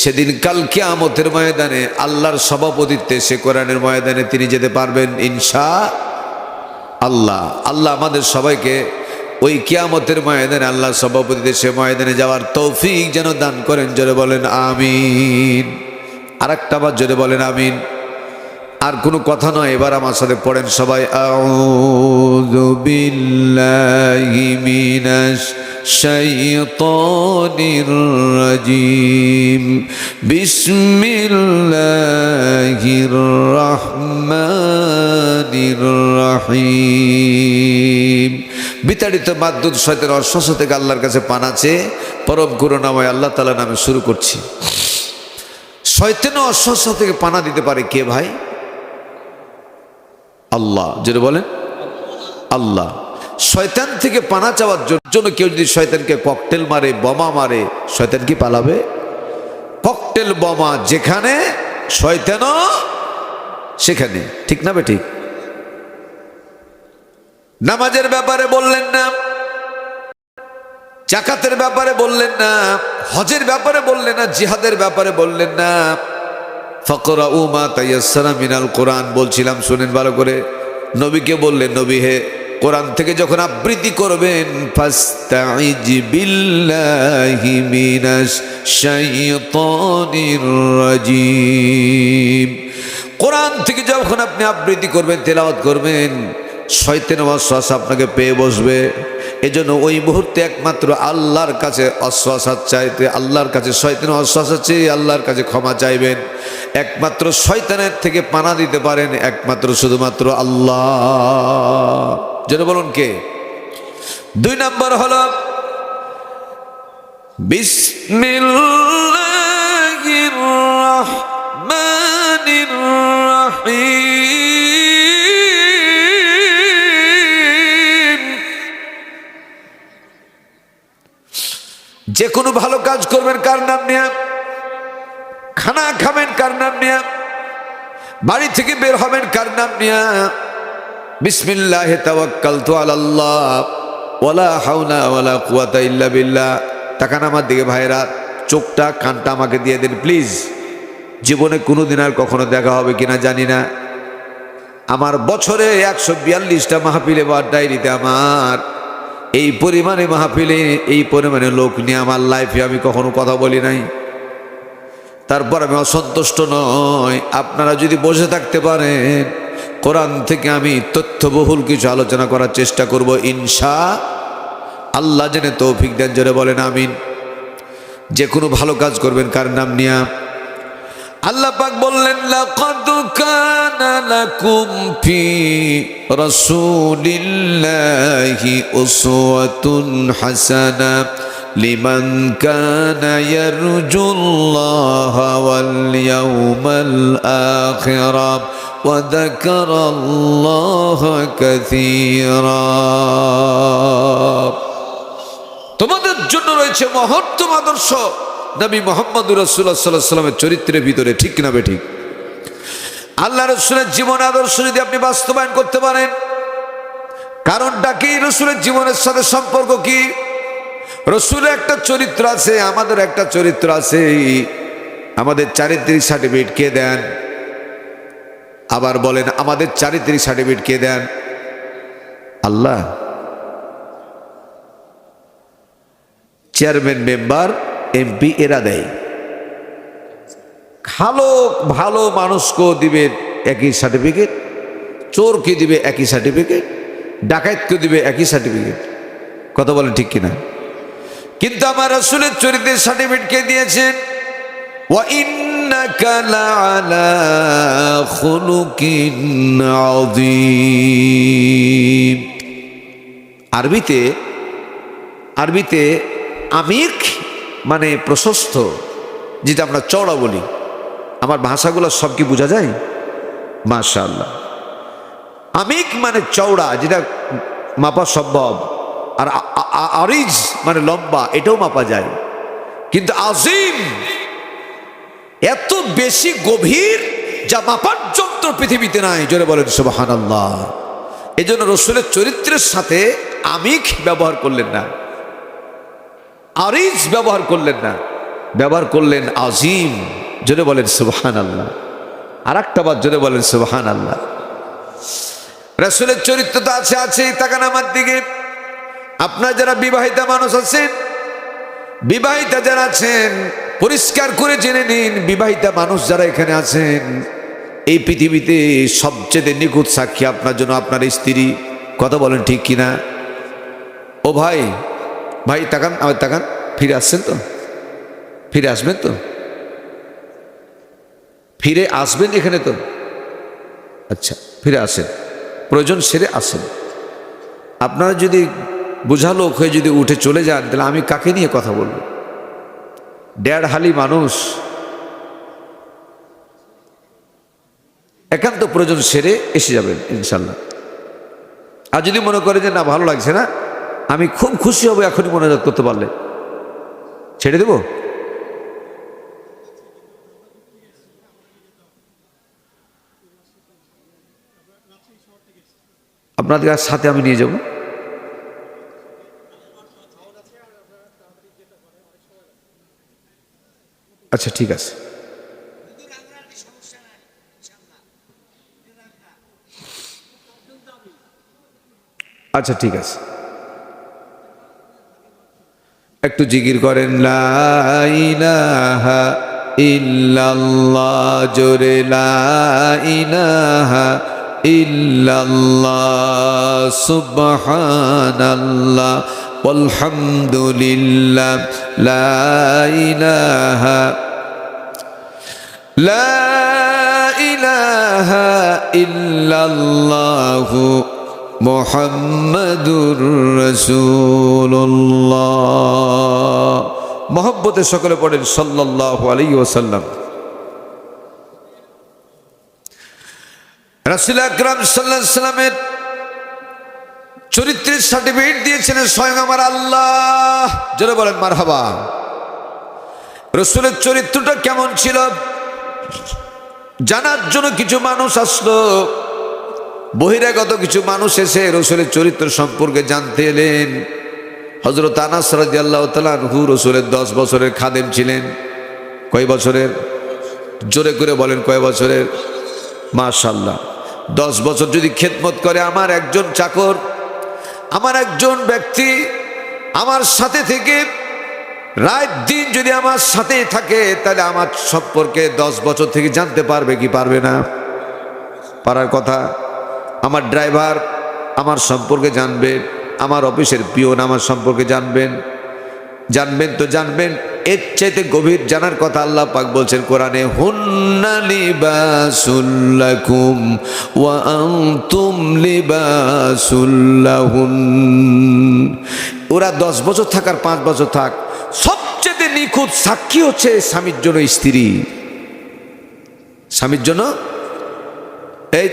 সেদিন কাল কিয়ামতের ময়দানে আল্লাহর সভাপতিত্বে সে কোরআনের ময়দানে তিনি যেতে পারবেন ইনশাআল্লাহ। আল্লাহ আমাদের সবাইকে ওই কিয়ামতের ময়দানে আল্লাহ সভাপতিতে সে ময়দানে যাওয়ার তৌফিক যেন দান করেন। জোরে বলেন আমিন। আর একটা বার জোরে বলেন আমিন। আর কোনো কথা নয়, এবার আমার সাথে পড়েন সবাই। আউযু বিল্লাহি মিনাশ শাইতানির রাজিম বিসমিল্লাহির রাহমানির রাহিম বিতাড়িত মাদ্দুদ শয়তানের অশ্বাস থেকে আল্লাহর কাছে পানা চেয়ে পরম করুণাময় আল্লাহ তাআলা নামে শুরু করছি। শয়তানের অশ্বাস থেকে পানা দিতে পারে কে ভাই? আল্লাহ। যেটা বলেন আল্লাহ। শয়তান থেকে পানা চাওয়ার জন্য কেউ যদি শয়তানকে ককটেল মারে, বোমা মারে, শয়তান কি পালাবে? ককটেল বোমা যেখানে শয়তানও সেখানে, ঠিক না বে ঠিক? নামাজের ব্যাপারে বললেন না, যাকাতের ব্যাপারে বললেন না, হজের ব্যাপারে বললেন না, জিহাদের ব্যাপারে বললেন না। ফাকরাউ মা তায়াসসারা মিনাল কোরআন বলছিলাম, শুনেন ভালো করে। নবীকে বললেন, নবী হে, কোরআন থেকে যখন আবৃত্তি করবেন, ফাস্তাইজ বিল্লাহি মিনাশ শাইতানির রাজিম, কোরআন থেকে যখন আপনি আবৃত্তি করবেন, তেলাওয়াত করবেন, শয়তানের ওয়াসওয়াসা আপনাকে পেয়ে বসবে। এজন্য ওই মুহূর্তে একমাত্র আল্লাহর কাছে ওয়াসওয়াসা চাইতে, আল্লাহর কাছে শয়তানের ওয়াসওয়াসা চেয়ে আল্লাহর কাছে ক্ষমা চাইবেন। একমাত্র শয়তানের থেকে পানা দিতে পারেন একমাত্র শুধুমাত্র আল্লাহ। যেটা বলুন কে? 2 নম্বর হলো বিসমিল্লাহির রাহমানির রাহিম। যে কোনো ভালো কাজ করবেন কার নাম নিয়ে? খানা খাবেন কার নাম নিয়ে? বাড়ি থেকে বের হবেন কার নাম নিয়ে? বিসমিল্লাহি তাওয়াক্কালতু আলাল্লাহ ওয়ালা হাওলা ওয়ালা কুওয়াতা ইল্লা বিল্লাহ। তাকান আমার দিকে ভাইরা, চোখটা কানটা আমাকে দিয়ে দেন প্লিজ। জীবনে কোনোদিন আর কখনো দেখা হবে কিনা জানি না। আমার বছরে 142টা মাহফিলে বা ডায়েরিতে আমার এই পরিমাণে মাহফিলে, এই পরিমাণে লোক নিয়ে আমার লাইফে আমি কখনো কথা বলি নাই। তারপর আমি অসন্তুষ্ট নয়। আপনারা যদি বসে থাকতে পারেন, কোরআন থেকে আমি তথ্যবহুল কিছু আলোচনা করার চেষ্টা করব ইনশাআল্লাহ। জেনে তৌফিক দেন, জোরে বলেন আমিন। যে কোনো ভালো কাজ করবেন কার নাম নিয়া? আল্লাহ পাক বললেন, লাকাদ কানা লাকুম ফি রাসূলিল্লাহি উসওয়াতুন হাসানাহ লিমান কানা ইয়ারজুল্লাহা ওয়াল ইয়াউমাল আখিরা ওয়া যাকারাল্লাহা কাসীরা। তোমাদের জন্য রয়েছে মহত্তম আদর্শ নবী মুহাম্মদুর রাসূলুল্লাহ সাল্লাল্লাহু আলাইহি ওয়াসাল্লামের চরিত্রের ভিতরে, ঠিক না বে ঠিক? আল্লাহ রাসূলের জীবন আদর্শ যদি আপনি বাস্তবায়ন করতে পারেন, কারণটা কি? রাসূলের জীবনের সাথে সম্পর্ক কি? রাসূলের একটা চরিত্র আছে, আমাদের একটা চরিত্র আছে। আমাদের চারিত্রিক সার্টিফিকেট কে দেন? আবার বলেন, আমাদের চারিত্রিক সার্টিফিকেট কে দেন? আল্লাহ। চেয়ারম্যান, মেম্বার, এমপি এরা দেয়। ভালো মানুষকেও দিবে একই সার্টিফিকেট, চোরকে দিবে একই সার্টিফিকেট, ডাকাতকে দিবে একই সার্টিফিকেট। কথা বলেন ঠিক কিনা? কিন্তু আমার রাসূলের চরিত্রের সার্টিফিকেট কে দিয়েছেন? ওয়া ইন্নাকা লাআলা খুলুকিন আযীম। আরবিতে আমিক মানে প্রশস্ত, যেটা আমরা চওড়া বলি। আমার ভাষাগুলো সব কি বোঝা যায়? মাশাআল্লাহ। আমিক মানে চওড়া, যেটা মাপা সম্ভব। আর আরিজ মানে লম্বা, এটাও মাপা যায়। কিন্তু আজিম এত বেশি গভীর, যা মাপার যন্ত্র পৃথিবীতে নাই। জোরে বলেন সুবহানাল্লাহ। এই জন্য রাসূলের চরিত্রের সাথে আমিক ব্যবহার করলেন না, আরিজ ব্যবহার করলেন না, ব্যবহার করলেন আজিম। জোরে বলেন সুবহানাল্লাহ। আর একটা বার জোরে বলেন সুবহানাল্লাহ। রাসূলের চরিত্র তো আছে। তাকান আমার দিকে। আপনার যারা বিবাহিতা মানুষ আছেন, বিবাহিতা যারা আছেন, পরিষ্কার করে জেনে নিন, বিবাহিতা মানুষ যারা এখানে আছেন, এই পৃথিবীতে সবচেয়ে নিখুঁত সাক্ষী আপনার জন্য আপনার স্ত্রী। কথা বলেন ঠিক কিনা? ও ভাই তাকান, আমার তাকান। ফিরে আসছেন তো? ফিরে আসবেন তো? ফিরে আসবেন এখানে তো? আচ্ছা, ফিরে আসেন, প্রয়োজন সেরে আসেন। আপনারা যদি বোঝা লোক হয়ে যদি উঠে চলে যান, তাহলে আমি কাকে নিয়ে কথা বলবো? দেড় হালি মানুষ, একান্ত প্রয়োজন সেরে এসে যাবেন ইনশাল্লাহ। আর যদি মনে করে যে না ভালো লাগছে না, আমি খুব খুশি হব এখনই মনোজাত করতে পারলে, ছেড়ে দেব। আপনাদের সাথে আমি নিয়ে যাব। আচ্ছা ঠিক আছে। আচ্ছা ঠিক আছে, একটু জিকির করেন লা ইলাহা ইল্লাল্লাহ, জোরে লা ইলাহা ইল্লাল্লাহ, সুবহানাল্লাহ ওয়ালহামদুলিল্লাহ, লা ইলাহা ইল্লাল্লাহু মুহাম্মাদুর রাসূলুল্লাহ। মহব্বতে সকলে পড়েন সাল্লাল্লাহু আলাইহি ওয়াসাল্লাম। রাসূল আকরাম সাল্লাল্লাহু আলাইহি ওয়াসাল্লামের চরিত্রের সার্টিফিকেট দিয়েছিলেন স্বয়ং আমার আল্লাহ। জোরে বলেন মারহাবা। রাসূলের চরিত্রটা কেমন ছিল জানার জন্য কিছু মানুষ আসলো, বহিরাগত কিছু মানুষ এসে রাসূলের চরিত্র সম্পর্কে জানতে এলেন। হযরত আনাস রাদিয়াল্লাহু তাআলা আনহু রাসূলের 10 বছরের খাদেম ছিলেন। কয় বছরের? জোরে করে বলেন কয় বছরের? মাশাআল্লাহ। 10 বছর যদি খেদমত করে আমার একজন চাকর, আমার একজন ব্যক্তি আমার সাথে থেকে রাত দিন যদি আমার সাথে থাকে, তাহলে আমার সম্পর্কে 10 বছর থেকে জানতে পারবে কি পারবে না? পারার কথা। আমার ড্রাইভার আমার সম্পর্কে জানবে, আমার অফিসের পিয়ন আমার সম্পর্কে জানবেন তো জানবেন। এর চাইতে গভীর জানার কথা আল্লাহ পাক বলছেন কোরআনে, হুন্না লিবাসুল লাকুম ওয়া আনতুম লিবাসুল লাহুন। ওরা 10 বছর থাক আর 5 বছর থাক, সবচেয়ে নিখুঁত সাক্ষী হচ্ছে স্বামীর জন্য স্ত্রী। স্বামীর জন্য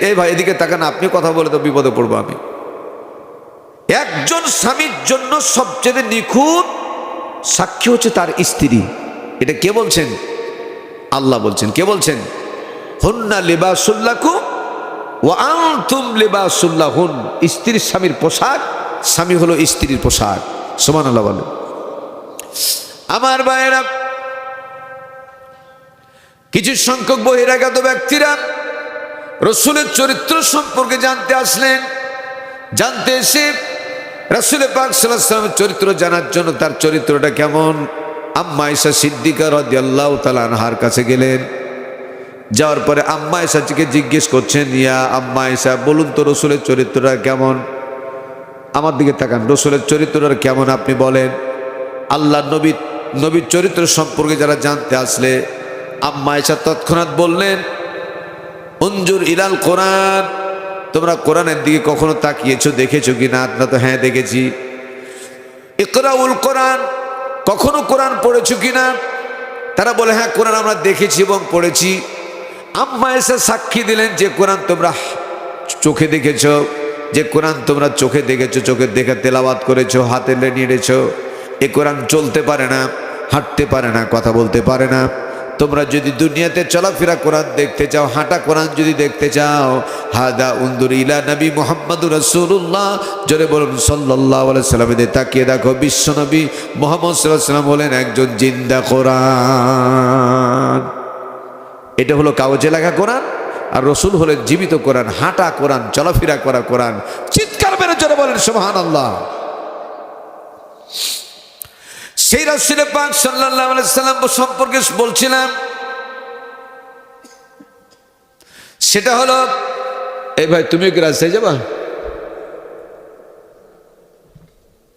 এই ভাই এদিকে তাকান, আপনি কথা বলে তো বিপদে পড়বো আমি। একজন স্বামীর জন্য সবচেয়ে নিখুঁত সাক্ষী হচ্ছে তার স্ত্রী। এটা কে বলছেন? আল্লাহ বলছেন। কে বলছেন? হুন্না লিবাসুল লাকুম ওয়া আনতুম লিবাসুল লাহুন। স্ত্রীর স্বামীর পোশাক, স্বামী হলো স্ত্রীর পোশাক। সুবহানাল্লাহ বলেন। আমার ভাইয়েরা, কিছু সংখ্যক বহিরাগত ব্যক্তিরা রাসূলের চরিত্র সম্পর্কে জানতে আসলেন। জানতে এসে রাসূল পাক সাল্লাল্লাহু আলাইহি ওয়াসাল্লামের চরিত্র জানার জন্য, তার চরিত্রটা কেমন, আম্মা আয়েশা সিদ্দিকা রাদিয়াল্লাহু তাআলা আনহার কাছে গেলেন। যাওয়ার পরে আম্মা আয়েশাকে জিজ্ঞেস করছেন, ইয়া আম্মা আয়েশা, বলুন তো রাসূলের চরিত্রটা কেমন? আমার দিকে তাকান, রাসূলের চরিত্রটা কেমন আপনি বলেন। আল্লাহ নবীর চরিত্র সম্পর্কে যারা জানতে আসলে, আম্মা আয়েশা তৎক্ষণাৎ বললেন, উনজুর ইলাল কোরআন। তোমরা কোরআনের দিকে কখনো তাকিয়েছো, দেখেছো কিনা? আপনারা তো হ্যাঁ দেখেছি। ইকরাউল কোরআন, কখনো কোরআন পড়েছো কিনা? তারা বলে হ্যাঁ কোরআন আমরা দেখেছি এবং পড়েছি। আম্মা এসে সাক্ষী দিলেন যে কোরআন তোমরা চোখে দেখেছো, যে কোরআন তোমরা চোখে দেখেছো, চোখে দেখে তেলাওয়াত করেছো, হাতে নিয়েছো। এ কোরআন চলতে পারে না, হাঁটতে পারে না, কথা বলতে পারে না। তোমরা যদি দুনিয়াতে চলাফেরা কোরআন দেখতে চাও, হাঁটা কোরআন যদি দেখতে চাও, হাদা উনদুর ইলা নবী মুহাম্মদুর রাসূলুল্লাহ, জোরে বলুন সাল্লাল্লাহু আলাইহি ওয়াসাল্লাম। তাকিয়ে দেখো, বিশ্ব নবী মুহাম্মদ সাল্লাল্লাহু আলাইহি ওয়াসাল্লাম হলেন একজন জিন্দা কোরআন। এটা হলো কাগজে লেখা কোরআন, আর রাসূল হলেন জীবিত কোরআন, হাঁটা কোরআন, চলাফেরা করা কোরআন। চিৎকার মেরে জোরে বলেন সুবহানাল্লাহ। সেই রাসূল পাক সাল্লাল্লাহু আলাইহি ওয়াসাল্লাম সম্পর্কে বলছিলাম, সেটা হলো, এই ভাই তুমি কি রাস্তায় যাবা?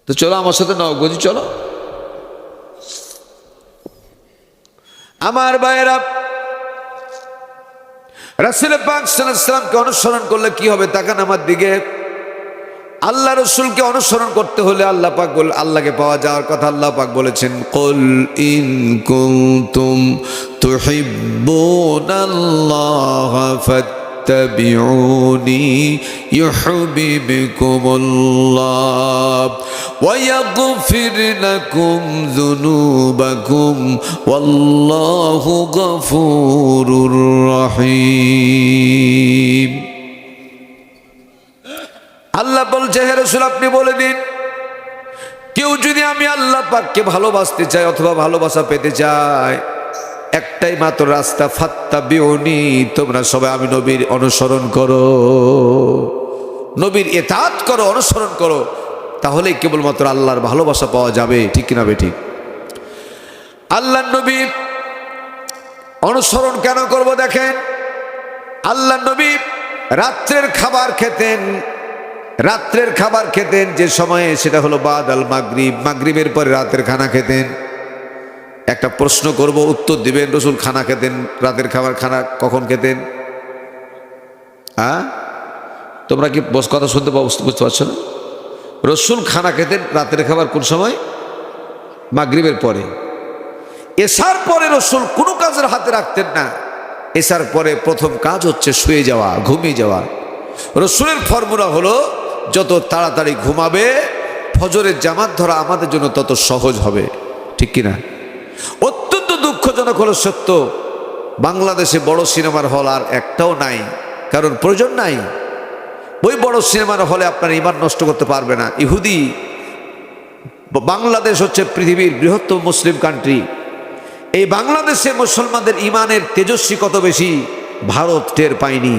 তো চলো আমার সাথে নওগঞ্জ চলো। আমার ভাইয়েরা, রাসূল পাক সাল্লাল্লাহু আলাইহি ওয়াসাল্লামকে অনুসরণ করলে কি হবে? তাকান আমার দিকে। আল্লাহ রসুলকে অনুসরণ করতে হলে আল্লাহ পাক আল্লাহকে পাওয়া যাওয়ার কথা আল্লাহ পাক বলেছেন, কুল ইন কুনতুম তুহিব্বুনাল্লাহ ফাত্তাবিউনি ইউহিব্বুকুমুল্লাহ ওয়া ইয়াগফির লাকুম যুনুবাকুম ওয়াল্লাহু গফুরুর রহিম। আল্লাহ বলছে, হে রাসূল আপনি বলে দিন, কেউ যদি আমি আল্লাহ পাককে ভালোবাসতে চাই অথবা ভালোবাসা পেতে চাই, একটাই মাত্র রাস্তা, ফাত্তাবিউনি, তোমরা সবাই আমি নবীর অনুসরণ করো, নবীর ইতাআত করো, অনুসরণ করো, তাহলেই কেবলমাত্র আল্লাহর ভালোবাসা পাওয়া যাবে। ঠিক কিনা বে ঠিক? আল্লাহর নবী অনুসরণ কেন করব? দেখেন, আল্লাহর নবী রাত্রের খাবার খেতেন, রাত্রের খাবার খেতেন যে সময়ে, সেটা হলো বাদাল মাগরিব, মাগরিবের পরে রাতের খানা খেতেন। একটা প্রশ্ন করব, উত্তর দিবেন। রসুল খানা খেতেন, রাতের খাবার খানা কখন খেতেন? তোমরা কি বস কথা শুনতে বুঝতে পারছো না? রসুল খানা খেতেন রাতের খাবার কোন সময়? মাগরিবের পরে। এশার পরে রসুল কোনো কাজের হাতে রাখতেন না। এশার পরে প্রথম কাজ হচ্ছে শুয়ে যাওয়া, ঘুমিয়ে যাওয়া। রসুলের ফর্মুলা হলো, যত তাড়াতাড়ি ঘুমাবে ফজরের জামাত ধরা আমাদের জন্য তত সহজ হবে। ঠিক কিনা? অত্যন্ত দুঃখজনক হলো সত্য, বাংলাদেশে বড় সিনেমার হল আর একটাও নাই, কারণ প্রয়োজন নাই। ওই বড় সিনেমার হলে আপনার ঈমান নষ্ট করতে পারবে না। ইহুদি, বাংলাদেশ হচ্ছে পৃথিবীর বৃহত্তম মুসলিম কান্ট্রি। এই বাংলাদেশে মুসলমানদের ঈমানের তেজস্বী কত বেশি ভারত টের পায়নি।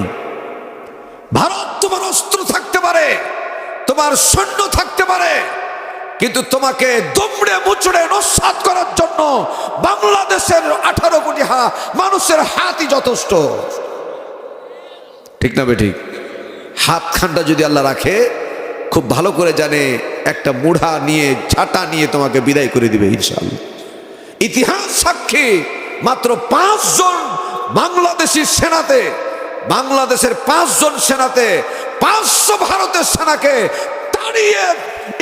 ভারত তোমার অস্ত্র থাকতে পারে, তোমার সৈন্য থাকতে পারে, কিন্তু তোমাকে দুমড়ে মুচড়ে নস্যাৎ করার জন্য বাংলাদেশের 18 কোটি মানুষের হাতই যথেষ্ট। ঠিক না বে ঠিক? হাত খানটা যদি আল্লাহ রাখে, খুব ভালো করে জানে একটা মুড়া নিয়ে, ঝাঁটা নিয়ে তোমাকে বিদায় করে দিবে ইনশাআল্লাহ। ইতিহাস সাক্ষী, মাত্র 5 জন বাংলাদেশি সেনাতে, বাংলাদেশের 5 জন সেনাতে 500 ভারতের সেনাকে তাড়িয়ে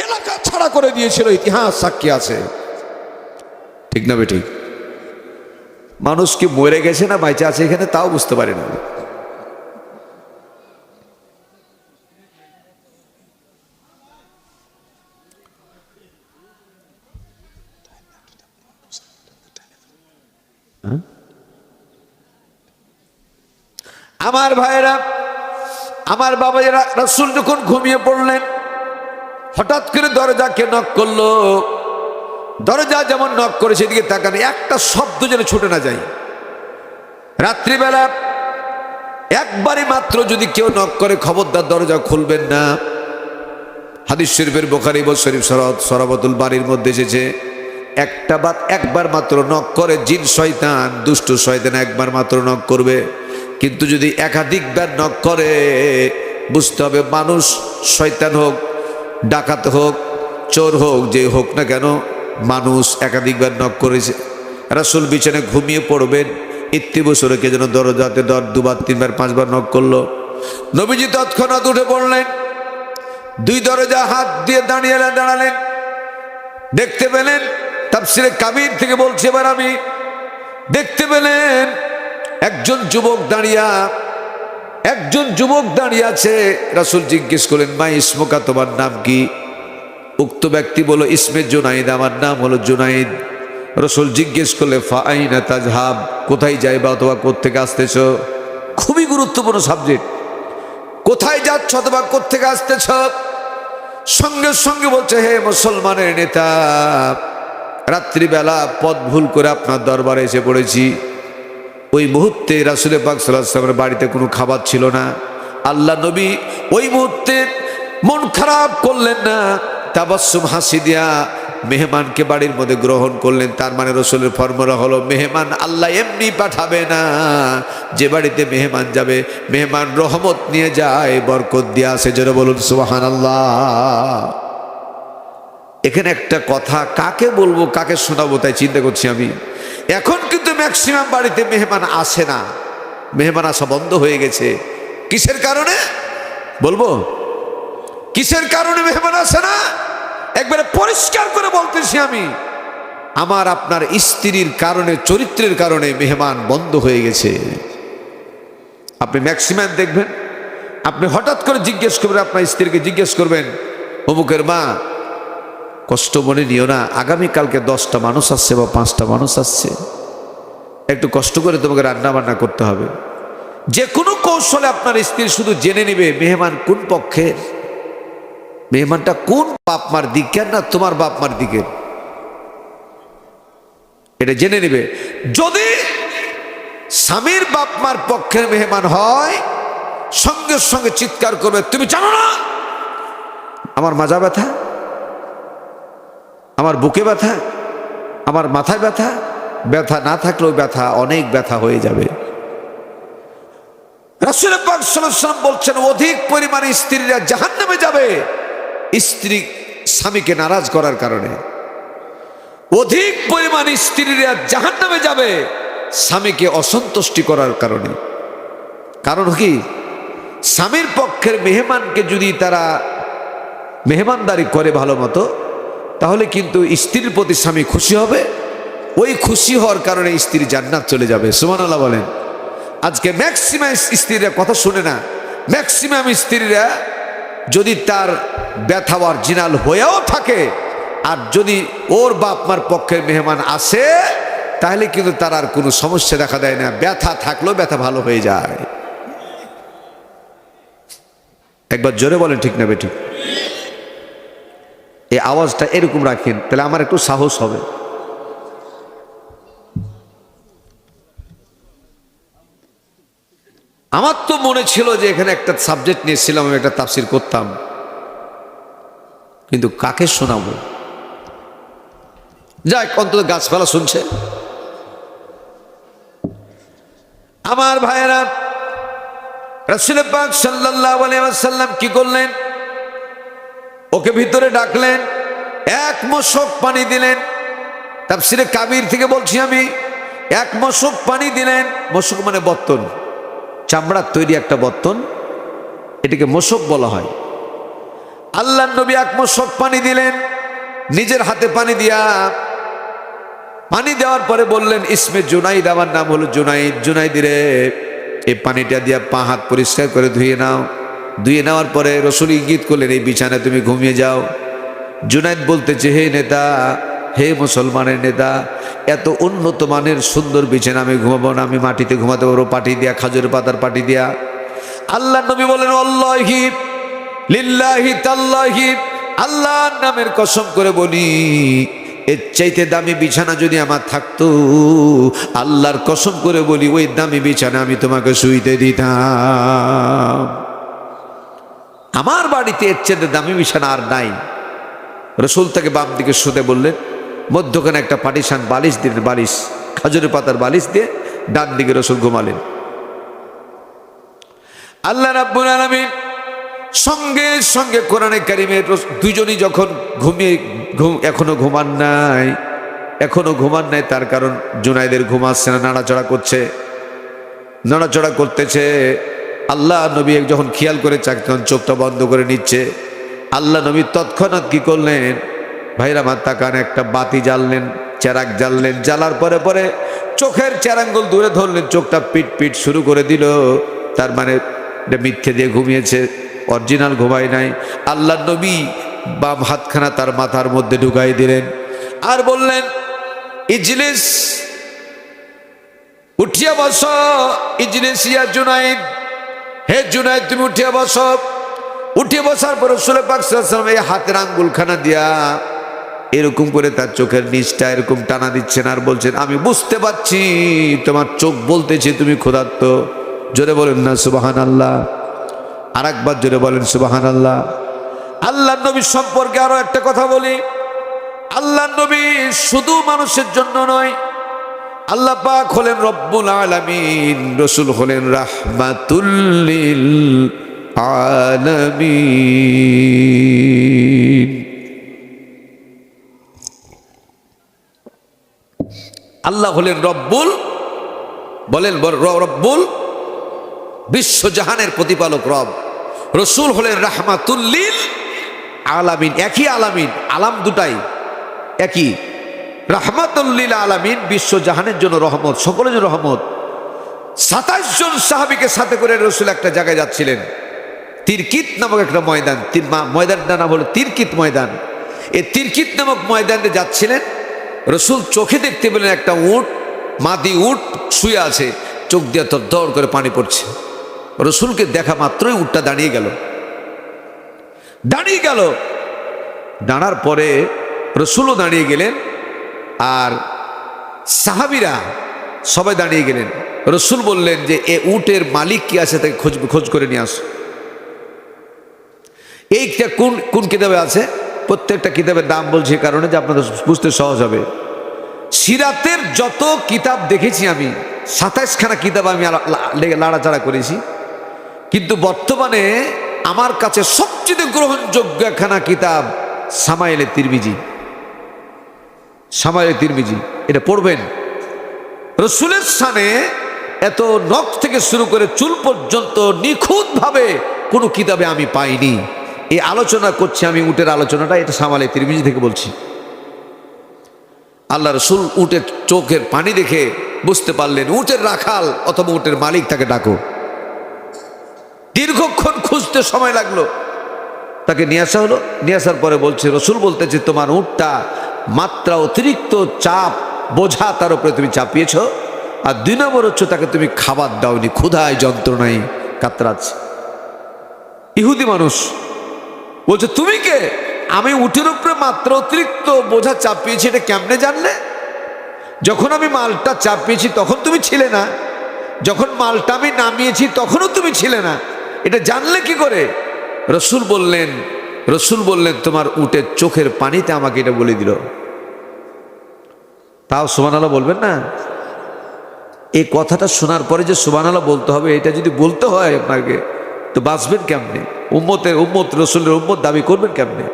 এলাকা ছাড়া করে দিয়েছিল। ইতিহাস সাক্ষী আছে। ঠিক না বে ঠিক? মানুষ কি মরে গেছে না বাইচে আছে এখানে তাও বুঝতে পারে না। আমার ভাইরা, আমার বাবারা, রাসূল যখন ঘুমিয়ে পড়লেন, হঠাৎ করে দরজাকে নক করলো। দরজা যেমন নক করে সেদিকে তাকান, একটা শব্দ যেন ছুটে না যায়। রাত্রিবেলা একবারই মাত্র যদি কেউ নক করে, খবরদার দরজা খুলবেন না। হাদিস শরীফের বুখারী শরীফ সরাবতুল বারীর মধ্যে এসেছে, একবার মাত্র নক করে জিন শয়তান, দুষ্ট শয়তান একবার মাত্র নক করবে। কিন্তু যদি একাধিকবার নক করে, বুঝতে হবে মানুষ, শয়তান হোক, ডাকাত হোক, চোর হোক, যে হোক না কেন, মানুষ একাধিকবার নক করেছে। রাসূল বিছানায় ঘুমিয়ে পড়বেন, ইত্তিবসরে কে যেন দরজাতে 2বার 3বার 5বার নক করলো। নবীজি তৎক্ষণাৎ উঠে পড়লেন, 2 দরজা হাত দিয়ে দাঁড়ালেন। দেখতে পেলেন, তাফসিরে কাবীর থেকে বলছি এবার আমি, দেখতে পেলেন একজন যুবক দাঁড়িয়ে আছে। রাসূল জিজ্ঞেস করলেন, মা ইসমুকা, তোমার নাম কি? উক্ত ব্যক্তি বলল, ইসমে জুনাইদ, আমার নাম হলো জুনাইদ। রাসূল জিজ্ঞেস করলে, ফা আইনা তাজহাব, কোথায় যাইবা অথবা কোত্থেকে আসতেছ? খুবই গুরুত্বপূর্ণ সাবজেক্ট। কোথায় যাচ্ছ অথবা কোত্থেকে আসতেছ? সঙ্গে সঙ্গে বলছে, হে মুসলমানের নেতা, রাত্রিবেলা পথ ভুল করে আপনার দরবারে এসে পড়েছি। ওই মুহূর্তে রাসূল পাক সাল্লাল্লাহু আলাইহি ওয়াসাল্লামের বাড়িতে কোনো খাবার ছিল না। আল্লাহ নবী ওই মুহূর্তে মন খারাপ করলেন না, তাবাসসুম, হাসি দিয়া মেহমানকে বাড়ির মধ্যে গ্রহণ করলেন। তার মানে রসুলের ফর্মুলা হলো, মেহমান আল্লাহ এমনি পাঠাবে না। যে বাড়িতে মেহমান যাবে, মেহমান রহমত নিয়ে যায়, বরকত দিয়ে আসে। যারা বলুন সুবহানাল্লাহ। এখানে একটা কথা, কাকে বলবো কাকে শোনাবো তাই চিন্তা করছি আমি। এখন কিন্তু ম্যাক্সিমাম বাড়িতে মেহমান আসে না, মেহমান আসা বন্ধ হয়ে গেছে। কিসের কারণে বলবো? কিসের কারণে মেহমান আসে না? একবারে পরিষ্কার করে বলতেছি আমি, আমার আপনার স্ত্রীর কারণে, চরিত্রের কারণে মেহমান বন্ধ হয়ে গেছে। আপনি ম্যাক্সিমাম দেখবেন, আপনি হঠাৎ করে জিজ্ঞেস করবেন, আপনার স্ত্রীকে জিজ্ঞেস করবেন, অমুকের মা কষ্ট মনে নিও না, আগামীকালকে 10টা মানুষ আসছে বা 5টা মানুষ আসছে, একটু কষ্ট করে তোমাকে রান্না বান্না করতে হবে। যে কোনো কৌশলে আপনার স্ত্রী শুধু জেনে নেবে মেহমান কোন পক্ষের, মেহমানটা কোন বাপ মার দিকের না তোমার বাপ মার দিকের, এটা জেনে নেবে। যদি স্বামীর বাপ মার পক্ষের মেহমান হয়, সঙ্গে সঙ্গে চিৎকার করবে, তুমি জানো না আমার মাজা ব্যথা, আমার বুকে ব্যথা, আমার মাথায় ব্যথা। ব্যথা না থাকলেও ব্যথা, অনেক ব্যথা হয়ে যাবে। রাসূল পাক সাল্লাল্লাহু আলাইহি ওয়াসাল্লাম বলছেন, অধিক পরিমাণে স্ত্রীরা জাহান্নামে যাবে স্ত্রী স্বামীকে নারাজ করার কারণে। অধিক পরিমাণে স্ত্রীরা জাহান্নামে যাবে স্বামীকে অসন্তুষ্টি করার কারণে। কারণ কি? স্বামীর পক্ষের মেহমানকে যদি তারা মেহমানদারি করে ভালো মতো, তাহলে কিন্তু স্ত্রীর প্রতি স্বামী খুশি হবে। ওই খুশি হওয়ার কারণে স্ত্রী জান্নাত চলে যাবে। সুবহানাল্লাহ বলেন। আজকে ম্যাক্সিমাম স্ত্রীরা কথা শুনে না। ম্যাক্সিমাম স্ত্রীরা যদি তার ব্যথা অরিজিনাল হয়েও থাকে, আর যদি ওর বাপ মার পক্ষের মেহমান আসে, তাহলে কিন্তু তার আর কোনো সমস্যা দেখা দেয় না। ব্যথা থাকলেও ব্যথা ভালো হয়ে যায়। একবার জোরে বলেন ঠিক না বেঠিক? এই আওয়াজটা এরকম রাখেন, তাহলে আমার একটু সাহস হবে। আমার তো মনে ছিল যে এখানে একটা সাবজেক্ট নিয়েছিলাম, আমি একটা তাফসির করতাম, কিন্তু কাকে শোনাবো? যাক, অন্তত গাছপালা শুনছে। আমার ভাইয়েরা, রাসূল পাক সাল্লাল্লাহু আলাইহি ওয়াসাল্লাম কি করলেন? ওকে ভিতরে ডাকলেন, এক মশক পানি দিলেন। তাফসিরে কাবির থেকে বলছি আমি, এক মশক পানি দিলেন। মশক মানে বর্তন, চামড়ার তৈরি একটা বর্তন, এটাকে মশক বলা হয়। আল্লাহর নবী এক মশক পানি দিলেন, নিজের হাতে পানি দিয়া, পানি দেওয়ার পরে বললেন, ইসমে জুনাইদ, আমার নাম হলো জুনাইদ। জুনাইদ রে, এই পানিটা দিয়া পা হাত পরিষ্কার করে ধুয়ে নাও। ধুয়ে নেওয়ার পরে রাসূল ইঙ্গিত করলেন, এই বিছানায় তুমি ঘুমিয়ে যাও। জুনাইদ বলতেছে, হে নেতা, হে মুসলমানের নেতা, এত উন্নত মানের সুন্দর বিছানা আমি ঘুমাবো না, আমি মাটিতে ঘুমাতে পারবো, পাটি দিয়া, খাজুর পাতার পাটি দিয়া। আল্লাহ নবী বলেন, আল্লাহি লিল্লাহি তাল্লাহি, আল্লাহর নামের কসম করে বলি, এর চাইতে দামি বিছানা যদি আমার থাকতো, আল্লাহর কসম করে বলি, ওই দামি বিছানা আমি তোমাকে শুইতে দিতাম। আমার বাড়িতে এর চাইতে দামি বিছানা আর নাই। রাসূল তাকে বাম দিকে শুতে বললেন, মধ্যখানে একটা পাটিশান বালিশ দিলেন, বালিশ, খাজুরের পাতার বালিশ দিয়ে ডান দিকে রাসূল ঘুমালেন। আল্লাহ রাব্বুল আলামিন সঙ্গে সঙ্গে কোরআনে কারিমের দুইজনই যখন এখনো ঘুমান নাই, তার কারণ জুনাইদের ঘুম আসছে না, নাড়াচড়া করতেছে। আল্লাহ নবী যখন খেয়াল করে তখন চোখটা বন্ধ করে নিচ্ছে। আল্লাহ নবী তৎক্ষণাৎ কি করলেন? ভাইরা আমার তাকান, একটা বাতি জ্বাললেন, চেরাগ জ্বাললেন। জ্বালার পরে পরে চোখের চেরাঙ্গুল দূরে ধরলেন, চোখটা পিট পিট শুরু করে দিল। তার মানে মিথ্যে দিয়ে ঘুমিয়েছে, অরিজিনাল ঘুমায় নাই। আল্লাহ নবী বাম হাতখানা তার মাথার মধ্যে ঢুকাই দিলেন, আর বললেন, ইজলিস, উঠিয়া বস। ইজলিস ইয়া জুনাইদ, হে জুনাইদ তুমি উঠিয়া বস। উঠিয়ে বসার পর রাসূল পাক সাল্লাল্লাহু আলাইহি ওয়াসাল্লাম এই হাতের আঙ্গুলখানা দিয়া এরকম করে তার চোখের নিচটা এরকম টানা দিচ্ছেন, আর বলছেন, আমি বুঝতে পারছি তোমার চোখ বলতেছে তুমি ক্ষুধার্ত। জোরে বলেন না সুবহানাল্লাহ। আর একবার জোরে বলেন সুবহানাল্লাহ। আল্লাহ নবী সম্পর্কে আরো একটা কথা বলি, আল্লাহ নবী শুধু মানুষের জন্য নয়, আল্লাহ পাক হলেন রব্বুল আলামিন, রাসূল হলেন রাহমাতুল লিল আলামিন। আল্লাহ হলেন রব্বুল, বলেন রব্বুল, বিশ্বজাহানের প্রতিপালক রব। রাসূল হলেন রাহমাতুল লিল আলামিন, একই আলামিন, আলাম দুটাই একই। রাহমাতুল লিল আলামিন, বিশ্ব জাহানের জন্য রহমত, সকলের জন্য রহমত। 27 জন সাহাবীকে সাথে করে রাসূল একটা জায়গায় যাচ্ছিলেন, তিরকিত নামক একটা ময়দান। ময়দানটার নাম হলো তিরকিত ময়দান। এই তিরকিত নামক ময়দানে যাচ্ছিলেন। রাসূল চোখে দেখতে পেলেন একটা উট, মাদি উট শুয়ে আছে, চোখ দিয়ে দর করে পানি পড়ছে। রাসূলকে দেখা মাত্রই উটটা দাঁড়িয়ে গেল। দাঁড়ার পরে রাসূলও দাঁড়িয়ে গেলেন, আর সাহাবীরা সবাই দাঁড়িয়ে গেলেন। রাসূল বললেন যে এ উটের মালিক কি আছে তাকে খোঁজ করে নিয়ে আসো। এইটা কোন কিতাবে আছে? প্রত্যেকটা কিতাবের নাম বলছি কারণে যে আপনাদের বুঝতে সহজ হবে। সিরাতের যত কিতাব দেখেছি আমি, 27খানা কিতাব আমি লাড়াচাড়া করেছি, কিন্তু বর্তমানে আমার কাছে সবচেয়ে গ্রহণযোগ্য একখানা কিতাব সামাইলে তিরমিজি। সামাইলে তিরমিজি, এটা পড়বেন। রাসূলের শানে এত নখ থেকে শুরু করে চুল পর্যন্ত নিখুঁতভাবে কোনো কিতাবে আমি পাইনি। এই আলোচনা করছি আমি, উটের আলোচনাটা, এটা সামাইলে তিরমিজি থেকে বলছি। আল্লাহ রাসূল উটের চোখের পানি দেখে বুঝতে পারলেন উটের রাখাল অথবা উটের মালিক, তাকে ডাকো। দীর্ঘক্ষণ খুঁজতে সময় লাগলো, তাকে নিয়ে আসা হলো। নিয়ে আসার পরে বলছে, রাসূল বলতেছে তোমার উটটা মাত্রা অতিরিক্ত চাপ বোঝা তার উপরে তুমি চাপিয়েছ, আর 2 নম্বর হচ্ছে তাকে তুমি খাবার দাওনি, ক্ষুধায় যন্ত্রণায় কাতরাচ্ছে। ইহুদি মানুষ বলছে তুমি কে? আমি উটের উপরে মাত্র অতিরিক্ত বোঝা চাপিয়েছি, এটা কেমনে জানলে? যখন আমি মালটা চাপিয়েছি তখন তুমি ছিলে না, যখন মালটা আমি নামিয়েছি তখনও তুমি ছিলে না, এটা জানলে কি করে? রাসূল বললেন তোমার উটের চোখের পানিতে আমাকে এটা বলে দিল। তাও সুবহানাল্লাহ বলবেন না? এই কথাটা শোনার পরে যে সুবহানাল্লাহ বলতে হবে, এটা যদি বলতে হয় আপনাকে, তো বাঁচবেন কেমনে? উম্মত রাসূলের উম্মত দাবি করবেন কেমনে?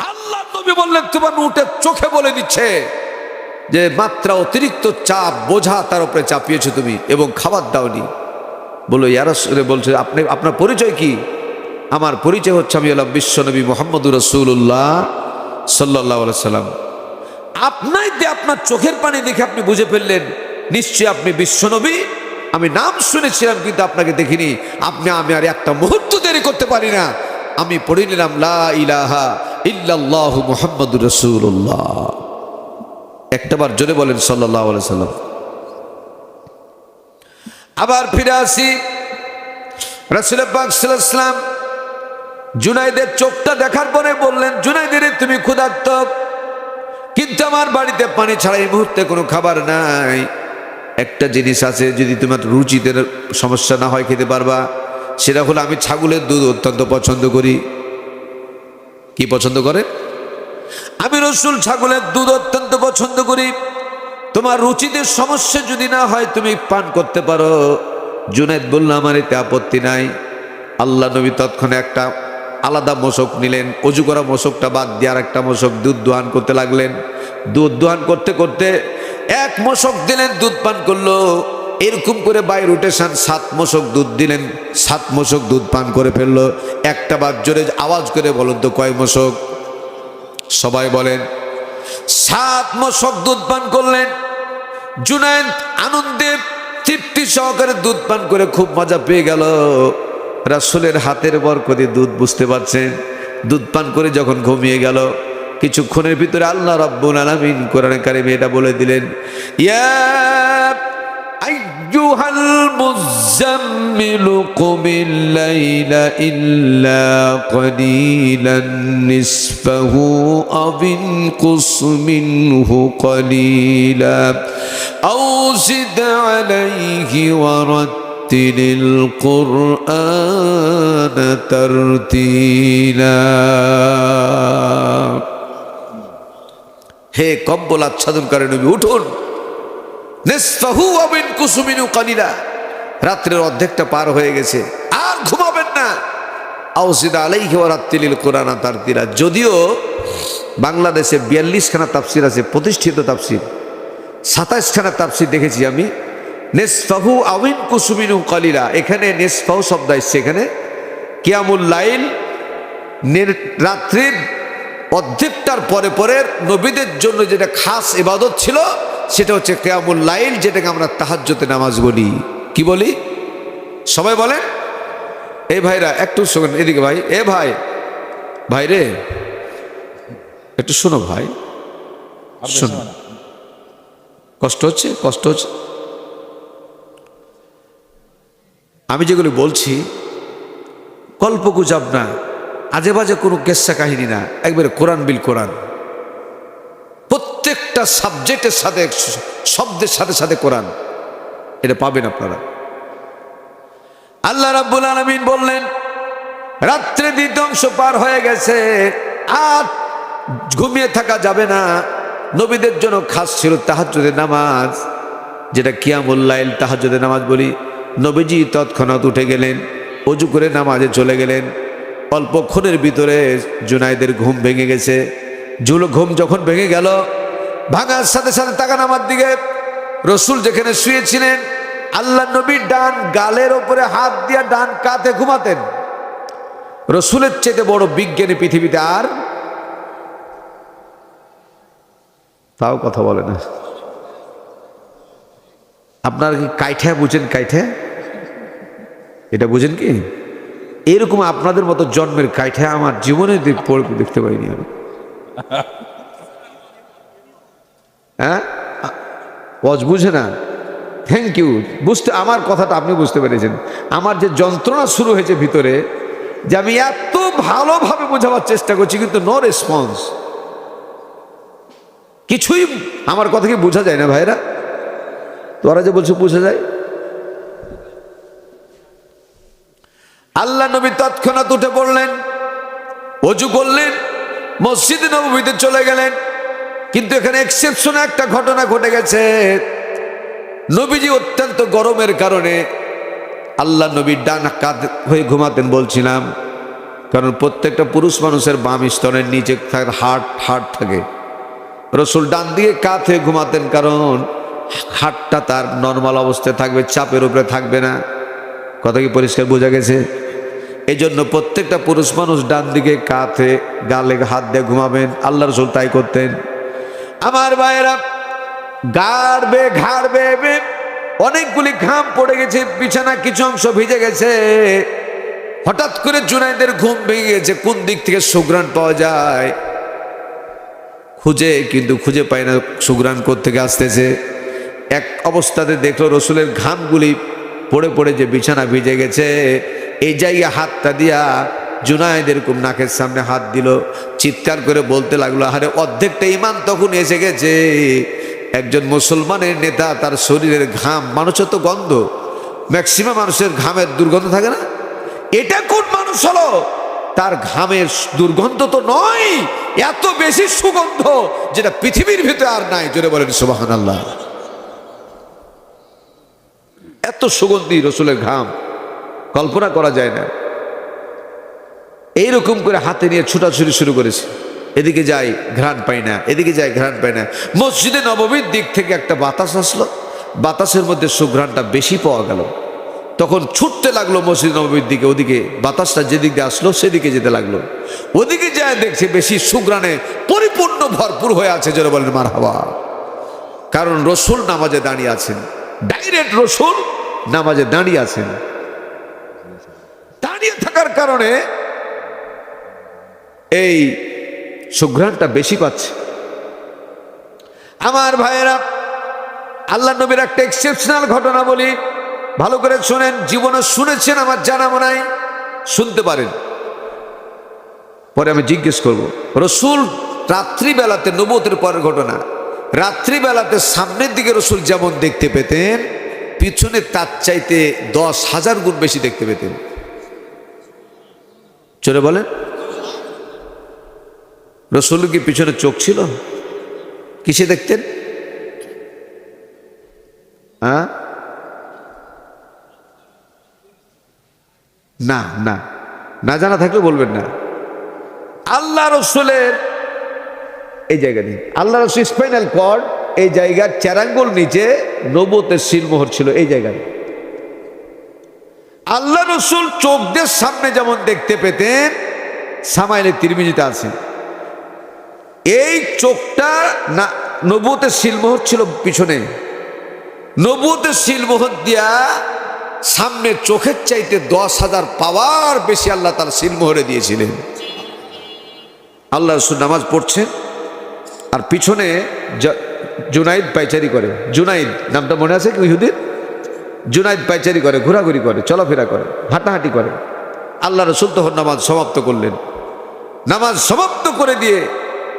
আল্লাহ নবী বললেন তোমার উটের চোখে বলে দিচ্ছে যে মাত্রা অতিরিক্ত চাপ বোঝা তার উপরে চাপিয়েছো তুমি এবং খাবার দাওনি। বলো ইয়া রাসূল, বলছে আপনি আপনার পরিচয় কি? আমার পরিচয় হচ্ছে আমি হলাম বিশ্বনবী মুহাম্মদুর রাসূলুল্লাহ সাল্লাল্লাহু আলাইহি সাল্লাম। আপনার চোখের পানি দেখে আপনি বুঝে ফেললেন নিশ্চয়ই আপনি বিশ্বনবী। আমি নাম শুনেছিলাম কিন্তু আপনাকে দেখিনি। আমি আর একটা মুহূর্ত দেরি করতে পারি না, আমি পড়ে নিলাম লা ইলাহা ইল্লাল্লাহু মুহাম্মাদুর রাসূলুল্লাহ। একটাবার জোরে বলেন সাল্লাল্লাহু আলাইহি সাল্লাম। আবার ফিরে আসি, রাসূল পাক সাল্লাল্লাহু আলাইহি সাল্লাম জুনাইদের চোখটা দেখার পরে বললেন, জুনাইদের তুমি ক্ষুধার্ত, কিন্তু আমার বাড়িতে পানি ছাড়া এই মুহূর্তে কোনো খাবার নাই। একটা জিনিস আছে, যদি তোমার রুচিতে সমস্যা না হয় খেতে পারবা, সেটা হলো আমি ছাগলের দুধ অত্যন্ত পছন্দ করি। কি পছন্দ করে? আমি রাসূল ছাগলের দুধ অত্যন্ত পছন্দ করি। তোমার রুচিতে সমস্যা যদি না হয় তুমি পান করতে পারো। জুনাইদ বলল আমার এতে আপত্তি নাই। আল্লাহ নবী তৎক্ষণে একটা আলাদা মশক নিলেন, অজু করা মশকটা বাদ দিয়ে আর একটা মশক দুধ দোহান করতে লাগলেন। দুধ দোহান করতে করতে এক মশক দিলেন, দুধ পান করলো। এরকম করে বাই রোটেশন 7 মশক দুধ দিলেন, 7 মশক দুধ পান করে ফেললো। একটা বার জোরে আওয়াজ করে বলুন তো কয় মশক? সবাই বলেন। 7 মশক দুধ পান করলেন। জুনাইদ আনন্দে তৃপ্তি সহকারে দুধ পান করে খুব মজা পেয়ে গেল। রাসূলের হাতের বরকতে দুধ, বুঝতে পারছেন? দুধ পান করে যখন ঘুমিয়ে গেল, কিছুক্ষণের ভিতরে আল্লাহ রাব্বুল আলামিন কোরআনে কারিমে এটা বলে দিলেন, ইয়া আইয়ুহাল মুযাম্মিলু কুমিল লাইলা ইল্লা কালিলান নিসফাহু আও ইনকুস মিনহু কালিলা আও জিদ আলাইহি ওয়া রাত্তিলিল কুরআন তারতিলা। হে কম্বল আচ্ছাদনকারী নবী, উঠুন। নিসফাহু আও ইনকুস মিনহু কালিলা, রাত্রের অর্ধেকটা পার হয়ে গেছে, আর ঘুমাবেন না। আও জিদ আলাইহি ওয়া রাত্তিলিল কুরআন তারতিলা। যদিও বাংলাদেশে 42খানা তাফসির আছে, প্রতিষ্ঠিত তাফসির। 27খানা তাফসির দেখেছি আমি। নিসফাহু আও ইনকুস মিনহু কালিলা, এখানে নিসফাহু শব্দ আসছে, এখানে কিয়ামুল লাইল রাত্রির অর্ধেকটার পরে পরে নবীদের জন্য যেটা খাস ইবাদত ছিল সেটা হচ্ছে কিয়ামুল লাইল, যেটাকে আমরা তাহাজ্জুদের নামাজ বলি। কি বলি সবাই বলেন? এই ভাইরা একটু শোনেন, এদিকে ভাই, এ ভাই, ভাই রে একটু শোনো ভাই, শোনো। কষ্ট হচ্ছে, কষ্ট হচ্ছে। আমি যেগুলো বলছি গল্পগুজব না, আজে বাজে কোনো কেসা কাহিনী না, একবারে কোরআন বিল কোরআন। প্রত্যেকটা সাবজেক্টের সাথে, শব্দের সাথে সাথে কোরআন, এটা পাবেন আপনারা। আল্লাহ রাব্বুল আলামিন বললেন, রাত্রে দ্বিতীয় অংশ পার হয়ে গেছে, আর ঘুমিয়ে থাকা যাবে না। নবীদের জন্য খাস ছিল তাহাজ্জুদের নামাজ, যেটা কিয়ামুল লাইল তাহাজ্জুদের নামাজ বলি। নবীজি তৎক্ষণাৎ উঠে গেলেন, ওযু করে নামাজে চলে গেলেন। অল্পক্ষণের ভিতরে জুনায়েদের ঘুম ভেঙে গেছে। ঘুম যখন ভেঙে গেল, ভাঙার সাথে সাথে তাকান আমার দিকে। রসুল যেখানে শুয়েছিলেন, আল্লাহ নবীর ডান গালের ওপরে হাত দিয়ে ডান কাঁধে ঘুমাতেন। রসুলের চেয়ে বড় বিজ্ঞানী পৃথিবীতে আর, তাও কথা বলে না। আপনারা কি কাইঠা বুঝেন? কাইঠা এটা বুঝেন কি? এরকম আপনাদের মতো জন্মের কাইঠা আমার জীবনে দেখতে পাইনি আমি। হ্যাঁ, বুঝে না? Thank you. বুঝতে, আমার কথাটা আপনি বুঝতে পেরেছেন। আমার যে যন্ত্রণা শুরু হয়েছে ভিতরে, যে আমি এত ভালোভাবে বোঝাবার চেষ্টা করছি কিন্তু নো রেসপন্স, কিছুই আমার কথা কি বোঝা যায় না ভাইরা? তোরা যে বলছো বোঝা যায়। আল্লাহ নবী তৎক্ষণাৎ উঠে পড়লেন, ওযু করলেন, মসজিদে নববীতে চলে গেলেন। কিন্তু এখানে এক্সেপশন একটা ঘটনা ঘটে গেছে। নবীজি অত্যন্ত গরমের কারণে আল্লাহ নবীর ডান কাঁধ হয়ে ঘুমাতেন বলছিলাম, কারণ প্রত্যেকটা পুরুষ মানুষের বাম স্তনের নিচে হাড় থাকে। রসুল ডান দিকে কাঁধ হয়ে ঘুমাতেন, কারণ হাড়টা তার নর্মাল অবস্থায় থাকবে, চাপের উপরে থাকবে না। কথা কি পরিষ্কার বোঝা গেছে? এই জন্য প্রত্যেকটা পুরুষ মানুষ ডান দিকে কাঁধে গালে হাত দিয়ে ঘুমাবেন। আল্লাহ রসুল তাই করতেন। আমার ভাইয়েরা, ঘাড় বেয়ে অনেকগুলি ঘাম পড়ে গেছে, বিছানা কিছু অংশ ভিজে গেছে। হঠাৎ করে জুনায়েদের ঘুম ভেঙে গেছে। কোন দিক থেকে সুঘ্রাণ পাওয়া যায় কিন্তু খুঁজে পায় না সুঘ্রাণ কোত্থেকে আসতেছে। এক অবস্থাতে দেখলো রসুলের ঘামগুলি পড়ে পড়ে যে বিছানা ভিজে গেছে, এই জায়গায় হাতটা দিয়া জুনায়েদের নাকের সামনে হাত দিল। চিৎকার করে বলতে লাগলো, আরে অর্ধেকটা ইমান তখন এসে গেছে। একজন মুসলমানের নেতা, তার শরীরের ঘাম, মানুষের তো গন্ধ, ম্যাক্সিমাম মানুষের ঘামের দুর্গন্ধ থাকে না? এটা কোন মানুষ হলো? তার ঘামের দুর্গন্ধ তো নয়, এত বেশি সুগন্ধ যেটা পৃথিবীর ভিতরে আর নাই। জোরে বলেন সুবহানাল্লাহ। এত সুগন্ধি রসুলের ঘাম, কল্পনা করা যায় না। এইরকম করে হাতে নিয়ে ছুটাছুটি শুরু করেছে। এদিকে যাই ঘ্রাণ পাই না, এদিকে যাই ঘ্রাণ পাই না। মসজিদে নববীর দিক থেকে একটা বাতাস আসলো, বাতাসের মধ্যে সুঘ্রাণটা বেশি পাওয়া গেল। তখন ছুটতে লাগলো মসজিদ নববীর দিকে। ওদিকে বাতাসটা যেদিক দিয়ে আসলো সেদিকে যেতে লাগলো। ওদিকে যায় দেখছে বেশি সুঘ্রাণে পরিপূর্ণ ভরপুর হয়ে আছে। যারা বলেন মারহাবা। কারণ রসুল নামাজে দাঁড়িয়ে আছেন, ডাইরেক্ট রসুল নামাজে দাঁড়িয়ে আছেন। দাঁড়িয়ে থাকার কারণে এই সুঘ্রাণটা বেশি পাচ্ছে। আমার ভাইয়েরা, আল্লাহ নবীর একটা এক্সেপশনাল ঘটনা বলি, ভালো করে শোনেন। জীবনে শুনেছেন, আমার জানা মনে নাই, শুনতে পারেন, পরে আমি জিজ্ঞেস করব। রসুল রাত্রিবেলাতে, নবুয়তের পরের ঘটনা, রাত্রিবেলাতে সামনের দিকে রসুল যেমন দেখতে পেতেন, পিছনে তার চাইতে 10,000 গুণ বেশি দেখতে পেতেন। চলে বলেন, রসুল কি পিছনে চোখ ছিল? কিসে দেখতেন? হ্যাঁ, না না না, জানা থাকলে বলবেন না। আল্লাহ রসুলের এই জায়গা নেই। আল্লাহ রসুল স্পাইনাল কর্ড, এই জায়গার চ্যারাঙ্গুল নিচে নবুয়তের সিলমোহর ছিল এই জায়গায়। আল্লাহ রসুল চোখ দিয়ে সামনে যেমন দেখতে পেতেন, সামাইলে তিরমিজিতে আছে। এই চোখটা না নবুয়তের সিলমোহর ছিল পিছনে, নবুয়তের সিলমোহর দিয়া সামনে চোখের চাইতে 10,000 পাওয়ার বেশি আল্লাহ তার সিলমোহরে দিয়েছিলেন। আল্লাহ রাসূল নামাজ পড়ছেন আর পিছনে জুনাইদ পাইচারি করে। জুনাইদ নামটা মনে আছে কি ইহুদির? জুনাইদ পাইচারি করে, ঘোরাঘুরি করে, চলাফেরা করে, হাঁটাহাঁটি করে। আল্লাহ রাসূল তখন নামাজ সমাপ্ত করলেন। নামাজ সমাপ্ত করে দিয়ে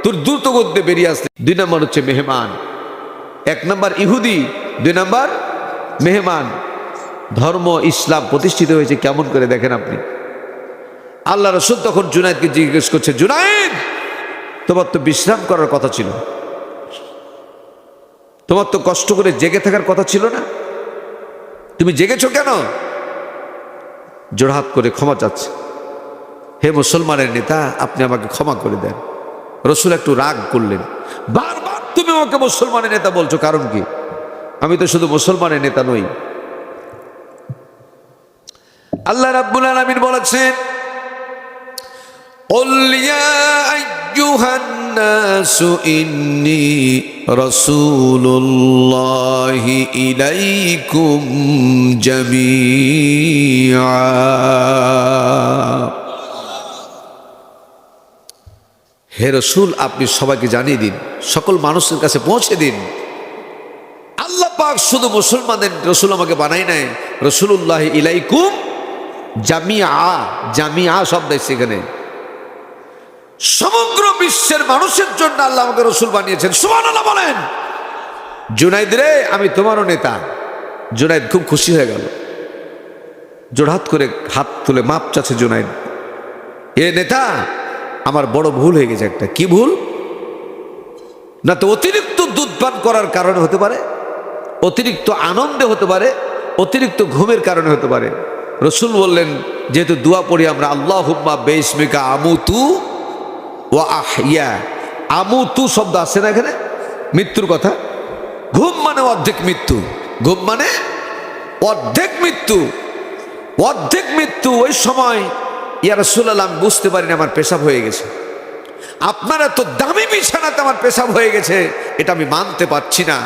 তোর দ্রুত গতিতে বেরিয়ে আসলেন। 2 নম্বর হচ্ছে মেহমান। 1 নম্বর ইহুদি, 2 নম্বর মেহমান। ধর্ম ইসলাম প্রতিষ্ঠিত হয়েছে কেমন করে দেখেন আপনি। আল্লাহ রাসূল তখন জুনাইদকে জিজ্ঞেস করছে, জুনাইদ তোমার তো বিশ্রাম করার কথা ছিল, তোমার তো কষ্ট করে জেগে থাকার কথা ছিল না, তুমি জেগেছো কেন? জোড়হাত করে ক্ষমা চাচ্ছে, হে মুসলমানের নেতা আপনি আমাকে ক্ষমা করে দেন। রাসূল একটু রাগ করলেন, বারবার তুমি আমাকে মুসলমানের নেতা বলছো, কারণ কি? আমি তো শুধু মুসলমানের নেতা নই। আল্লাহ রাব্বুল আলামিন বলেছেন, قل يا أيها الناس إني رسول الله إليكم جميعا। হে রাসূল আপনি সবাইকে জানিয়ে দিন, সকল মানুষের কাছে পৌঁছে দিন, আল্লাহ পাক শুধু মুসলমানদের রাসূল আমাকে বানাই নাই, রাসূলুল্লাহ ইলাইকুম জামিআ। জামিআ শব্দ সেখানে সমগ্র বিশ্বের মানুষের জন্য আল্লাহ আমাকে রাসূল বানিয়েছেন। সুবহানাল্লাহ বলেন। জুনাইদ রে আমি তোমারও নেতা। জুনাইদ খুব খুশি হয়ে গেল, জোড়হাত করে হাত তুলে মাপ চাচ্ছে জুনাইদ, এ নেতা আমার বড় ভুল হয়ে গেছে। একটা কি ভুল? না তো অতিরিক্ত দুধ পান করার কারণে হতে পারে, অতিরিক্ত আনন্দে হতে পারে, অতিরিক্ত ঘুমের কারণে হতে পারে। রাসূল বললেন, যেহেতু দোয়া পড়ি আমরা আল্লাহুম্মা বিসমিকা আমুতু ওয়া আহইয়া। আমুতু শব্দ আছে না এখানে, মৃত্যুর কথা। ঘুম মানে অর্ধেক মৃত্যু, ঘুম মানে অর্ধেক মৃত্যু, অর্ধেক মৃত্যু। ওই সময় ইয়া রাসূলুল্লাহ আমি বুঝতে পারিনি আমার পেশাব হয়ে গেছে, আপনার এত দামি বিছানাতে আমার পেশাব হয়ে গেছে এটা আমি মানতে পারছি না।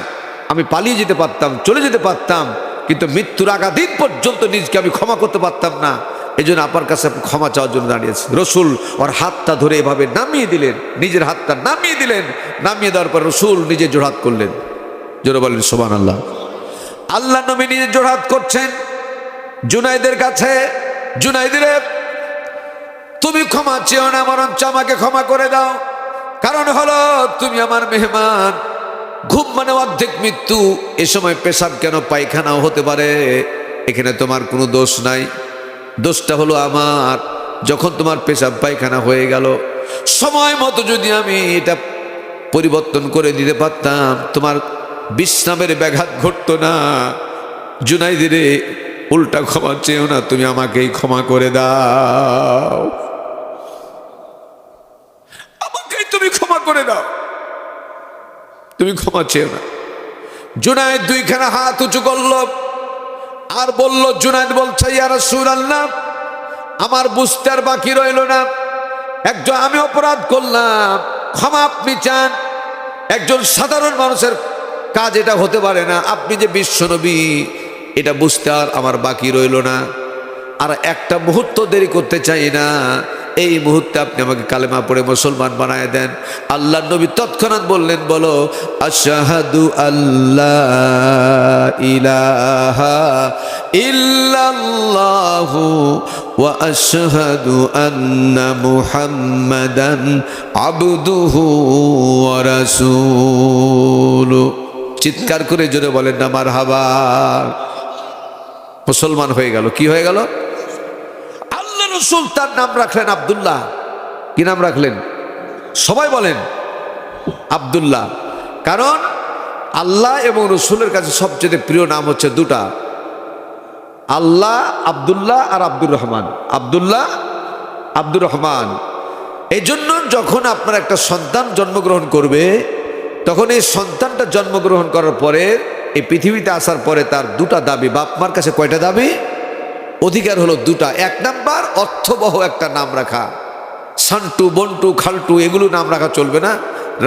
আমি পালিয়ে যেতে পারতাম, চলে যেতে পারতাম, কিন্তু মৃত্যুর আগাদিন পর্যন্ত নিজকে আমি ক্ষমা করতে পারতাম না। এই জন্য আপনার কাছে ক্ষমা চাওয়ার জন্য দাঁড়িয়েছি। রাসূল ওর হাতটা ধরে এভাবে নামিয়ে দিলেন, নিজের হাতটা নামিয়ে দিলেন। নামিয়ে দেওয়ার পর রাসূল নিজে জোড়হাত করলেন। জোরে বলেন সুবহানাল্লাহ। আল্লাহ নবী নিজে জোড়হাত করছেন জুনাইদের কাছে, জুনাইদ রে তুমি ক্ষমা চেও না, বরঞ্চ আমাকে ক্ষমা করে দাও। কারণ হলো তুমি আমার মেহমান। ঘুম মানে অর্ধেক মৃত্যু। এ সময় পেশাব কেন, পায়খানাও হতে পারে, এখানে তোমার কোনো দোষ নাই। দোষটা হলো আমার। যখন তোমার পেশাব পায়খানা হয়ে গেল, সময় মতো যদি আমি এটা পরিবর্তন করে দিতে পারতাম, তোমার বিশ্রামের ব্যাঘাত ঘটতো না। জুনাইদ রে উল্টা ক্ষমা চেও না, তুমি আমাকেই ক্ষমা করে দাও, আমাকেই তুমি ক্ষমা করে দাও, তুমি ক্ষমা চেও না। জুনাইদ 2খানা হাত উঁচু করল আর বলল, জুনাইদ বলছে, ইয়া রাসূলুল্লাহ আমার বুঝতে আর বাকি রইল না, একজন আমি অপরাধ করলাম, ক্ষমা আপনি চান। একজন সাধারণ মানুষের কাজ এটা হতে পারে না, আপনি যে বিশ্বনবী এটা বুঝতে আর আমার বাকি রইল না। আর একটা মুহূর্ত দেরি করতে চাই না, এই মুহূর্তে আপনি আমাকে কালেমা পড়ে মুসলমান বানায় দেন। আল্লাহ নবী তৎক্ষণাৎ বললেন, বলো আশহাদু আল্লাহ ইলাহা ইল্লাল্লাহু ওয়া আশহাদু আন্না মুহাম্মাদান আবদুহু ওয়া রাসূলুহু। চিৎকার করে জোরে বলেন না মারহাবা। মুসলমান হয়ে গেল। কি হয়ে গেল? আল্লাহ রাসূল তার নাম রাখলেন আব্দুল্লাহ। কি নাম রাখলেন? সবাই বলেন আব্দুল্লাহ। কারণ আল্লাহ এবং রসুলের কাছে সবচেয়ে প্রিয় নাম হচ্ছে দুটা, আল্লাহ আব্দুল্লাহ আর আব্দুর রহমান। আব্দুল্লাহ, আব্দুর রহমান। এই জন্য যখন আপনার একটা সন্তান জন্মগ্রহণ করবে, তখন এই সন্তানটা জন্মগ্রহণ করার পরে, এই পৃথিবীতে আসার পরে তার দুটা দাবি। বাপ মার কাছে কয়টা দাবি? অধিকার হলো দুটা। 1 নাম্বার অর্থবহ একটা নাম রাখা, সান্টু, বন্টু, খালটু এগুলো নাম রাখা চলবে না।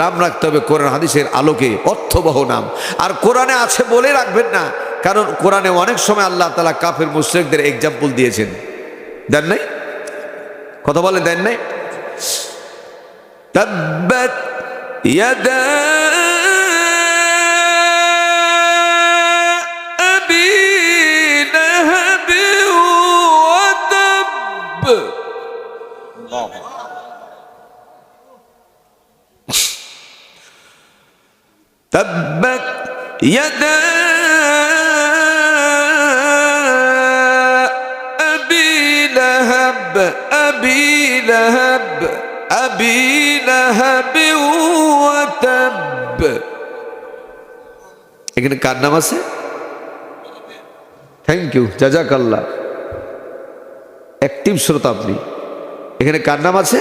নাম রাখতে হবে কোরআন হাদিসের আলোকে অর্থবহ নাম। আর কোরআনে আছে বলে রাখবেন না, কারণ কোরআনে অনেক সময় আল্লাহ তাআলা কাফের মুশরিকদের এক্সাম্পল দিয়েছেন, দেন নাই? কথা বলেন, দেন নাই? তাব্বাত ইয়াদা আবি লাহাব ওয়া তাব। تبت يدا أبي لهب أبي لهب أبي لهب وتب। এখানে কার নাম আছে? থ্যাংক ইউ, জাজাকাল্লাহ, অ্যাক্টিভ শ্রোতা আপনি। এখানে কার নাম আছে?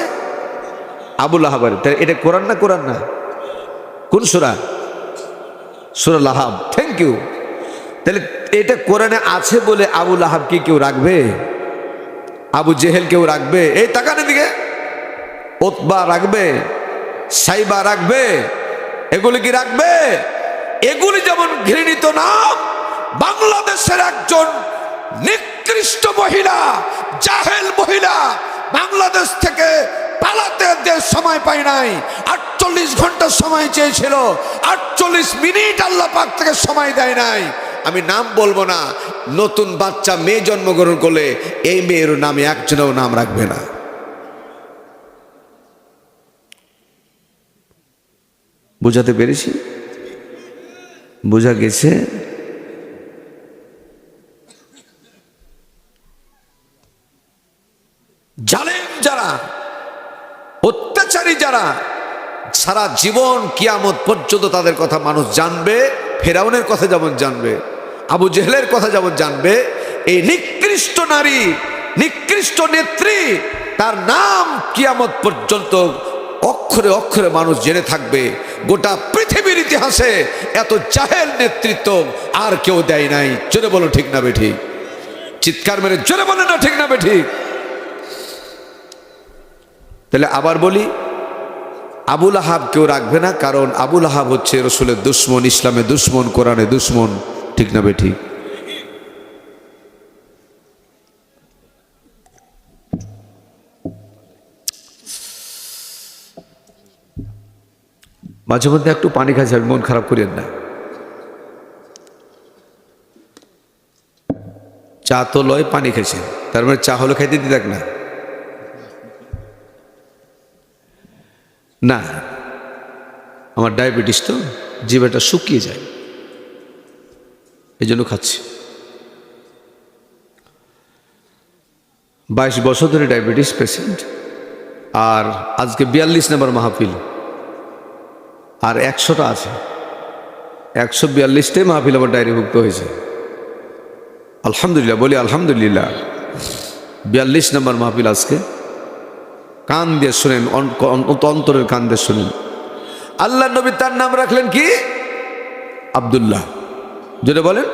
আবু লাহাবের। তাহলে এটা কোরআন না? কোরআন না? কোন সূরা? সূরা লাহাব। Thank you. তাহলে এটা কোরআনে আছে বলে আবু লাহাব কি কেউ রাখবে? আবু জেহেল কেউ রাখবে? এই তাকান এদিকে। উতবা রাখবে? সাইবা রাখবে? এগুলি কি রাখবে? এগুলি যেমন ঘৃণিত নাম, বাংলাদেশের একজন নিকৃষ্ট মহিলা, জাহেল মহিলা বাংলাদেশ থেকে পালাতে দেশ সময় পায় নাই। 48 ঘন্টা সময় চেয়েছিল, 48 মিনিট আল্লাহ পাক থেকে সময় দেয় নাই। আমি নাম বলবো না। নতুন বাচ্চা মেয়ে জন্মগ্রহণ করলে এই মেয়ের নামে একজনও নাম রাখবে না। বুঝাতে পেরেছি? বোঝা গেছে? জালেম যারা, অত্যাচারী যারা, সারা জীবন কিয়ামত পর্যন্ত তাদের কথা মানুষ জানবে। ফেরাউনের কথা যেমন জানবে, আবু জেহেলের কথা যেমন জানবে, এই নিকৃষ্ট নারী, নিকৃষ্ট নেত্রী, তার নাম কিয়ামত পর্যন্ত অক্ষরে অক্ষরে মানুষ জেনে থাকবে। গোটা পৃথিবীর ইতিহাসে এত জাহেল নেতৃত্ব আর কেউ দেয় নাই। জোরে বলো ঠিক না বেঠিক? চিৎকার মেরে জোরে বলে না ঠিক না বেঠিক? তাহলে আবার বলি, আবু লাহাব কেউ রাখবে না, কারণ আবু লাহাব হচ্ছে রসুলের দুশ্মন, ইসলামের দুশ্মন, কোরআনের দুশ্মন। ঠিক না বেঠিক? মাঝে মধ্যে একটু পানি খাইছে, মন খারাপ করিয়েন না। চা তো লয়, পানি খাইছে, তার মানে চা হলো খাইতে দিতে না। না, আমার ডায়াবেটিস তো, জিভেটা শুকিয়ে যায়, এই জন্য খাচ্ছি। 22 বছর ধরে ডায়াবেটিস পেশেন্ট, আর আজকে 42 নম্বর মাহফিল, আর 100টা আছে, 142টাই মাহফিল আমার ডায়েরিভুক্ত হয়েছে। আলহামদুলিল্লাহ, বলি আলহামদুলিল্লাহ। 42 নম্বর মাহফিল আজকে। কান দিয়ে শুনেন, অন্তরের কান দিয়ে শুনেন। আল্লাহ নবী তার নাম রাখলেন কি? আব্দুল্লাহ। যদি বলেন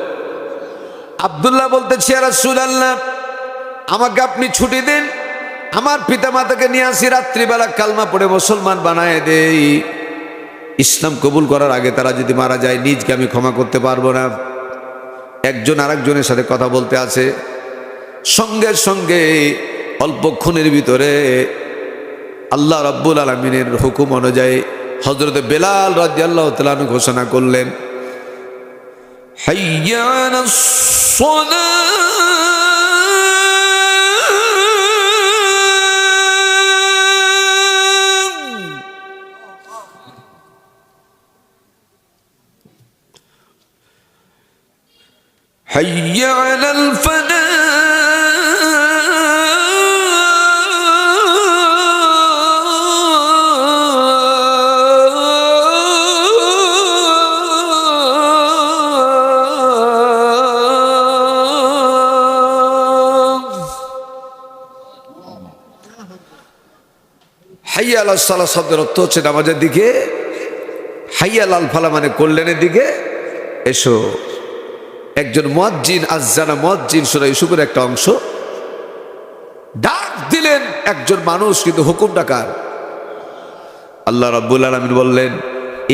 আব্দুল্লাহ, বলতেছি ইয়া রাসূলুল্লাহ, আমাকে আপনি ছুটি দিন, আমার পিতা মাতাকে নিয়ে আসি, রাত্রিবেলা কালমা পড়ে মুসলমান বানায় দেই। ইসলাম কবুল করার আগে তারা যদি মারা যায়, নিজকে আমি ক্ষমা করতে পারবো না। একজন আরেকজনের সাথে কথা বলতে আছে, সঙ্গে সঙ্গে অল্পক্ষণের ভিতরে আল্লাহ রাব্বুল আলামিনের হুকুম অনুযায়ী হযরত বেলাল রাদিয়াল্লাহু তাআলা আনহু ঘোষণা করলেন, হাইয়া আলাস সালাহ, হাইয়া আলাল ফালাহ। হাইয়া আলাস সালাহ শব্দের অর্থ হচ্ছে নামাজের দিকে, হাইয়া আলাল ফালাহ মানে কল্যাণের দিকে এসো। একজন মুয়াজ্জিন, আযযানা মুয়াজ্জিন, সূরা ইউসুফের একটা অংশ, ডাক দিল দিলেন একজন মানুষ, কিন্তু হুকুমটা কার? আল্লাহ রাব্বুল আলামিন বললেন,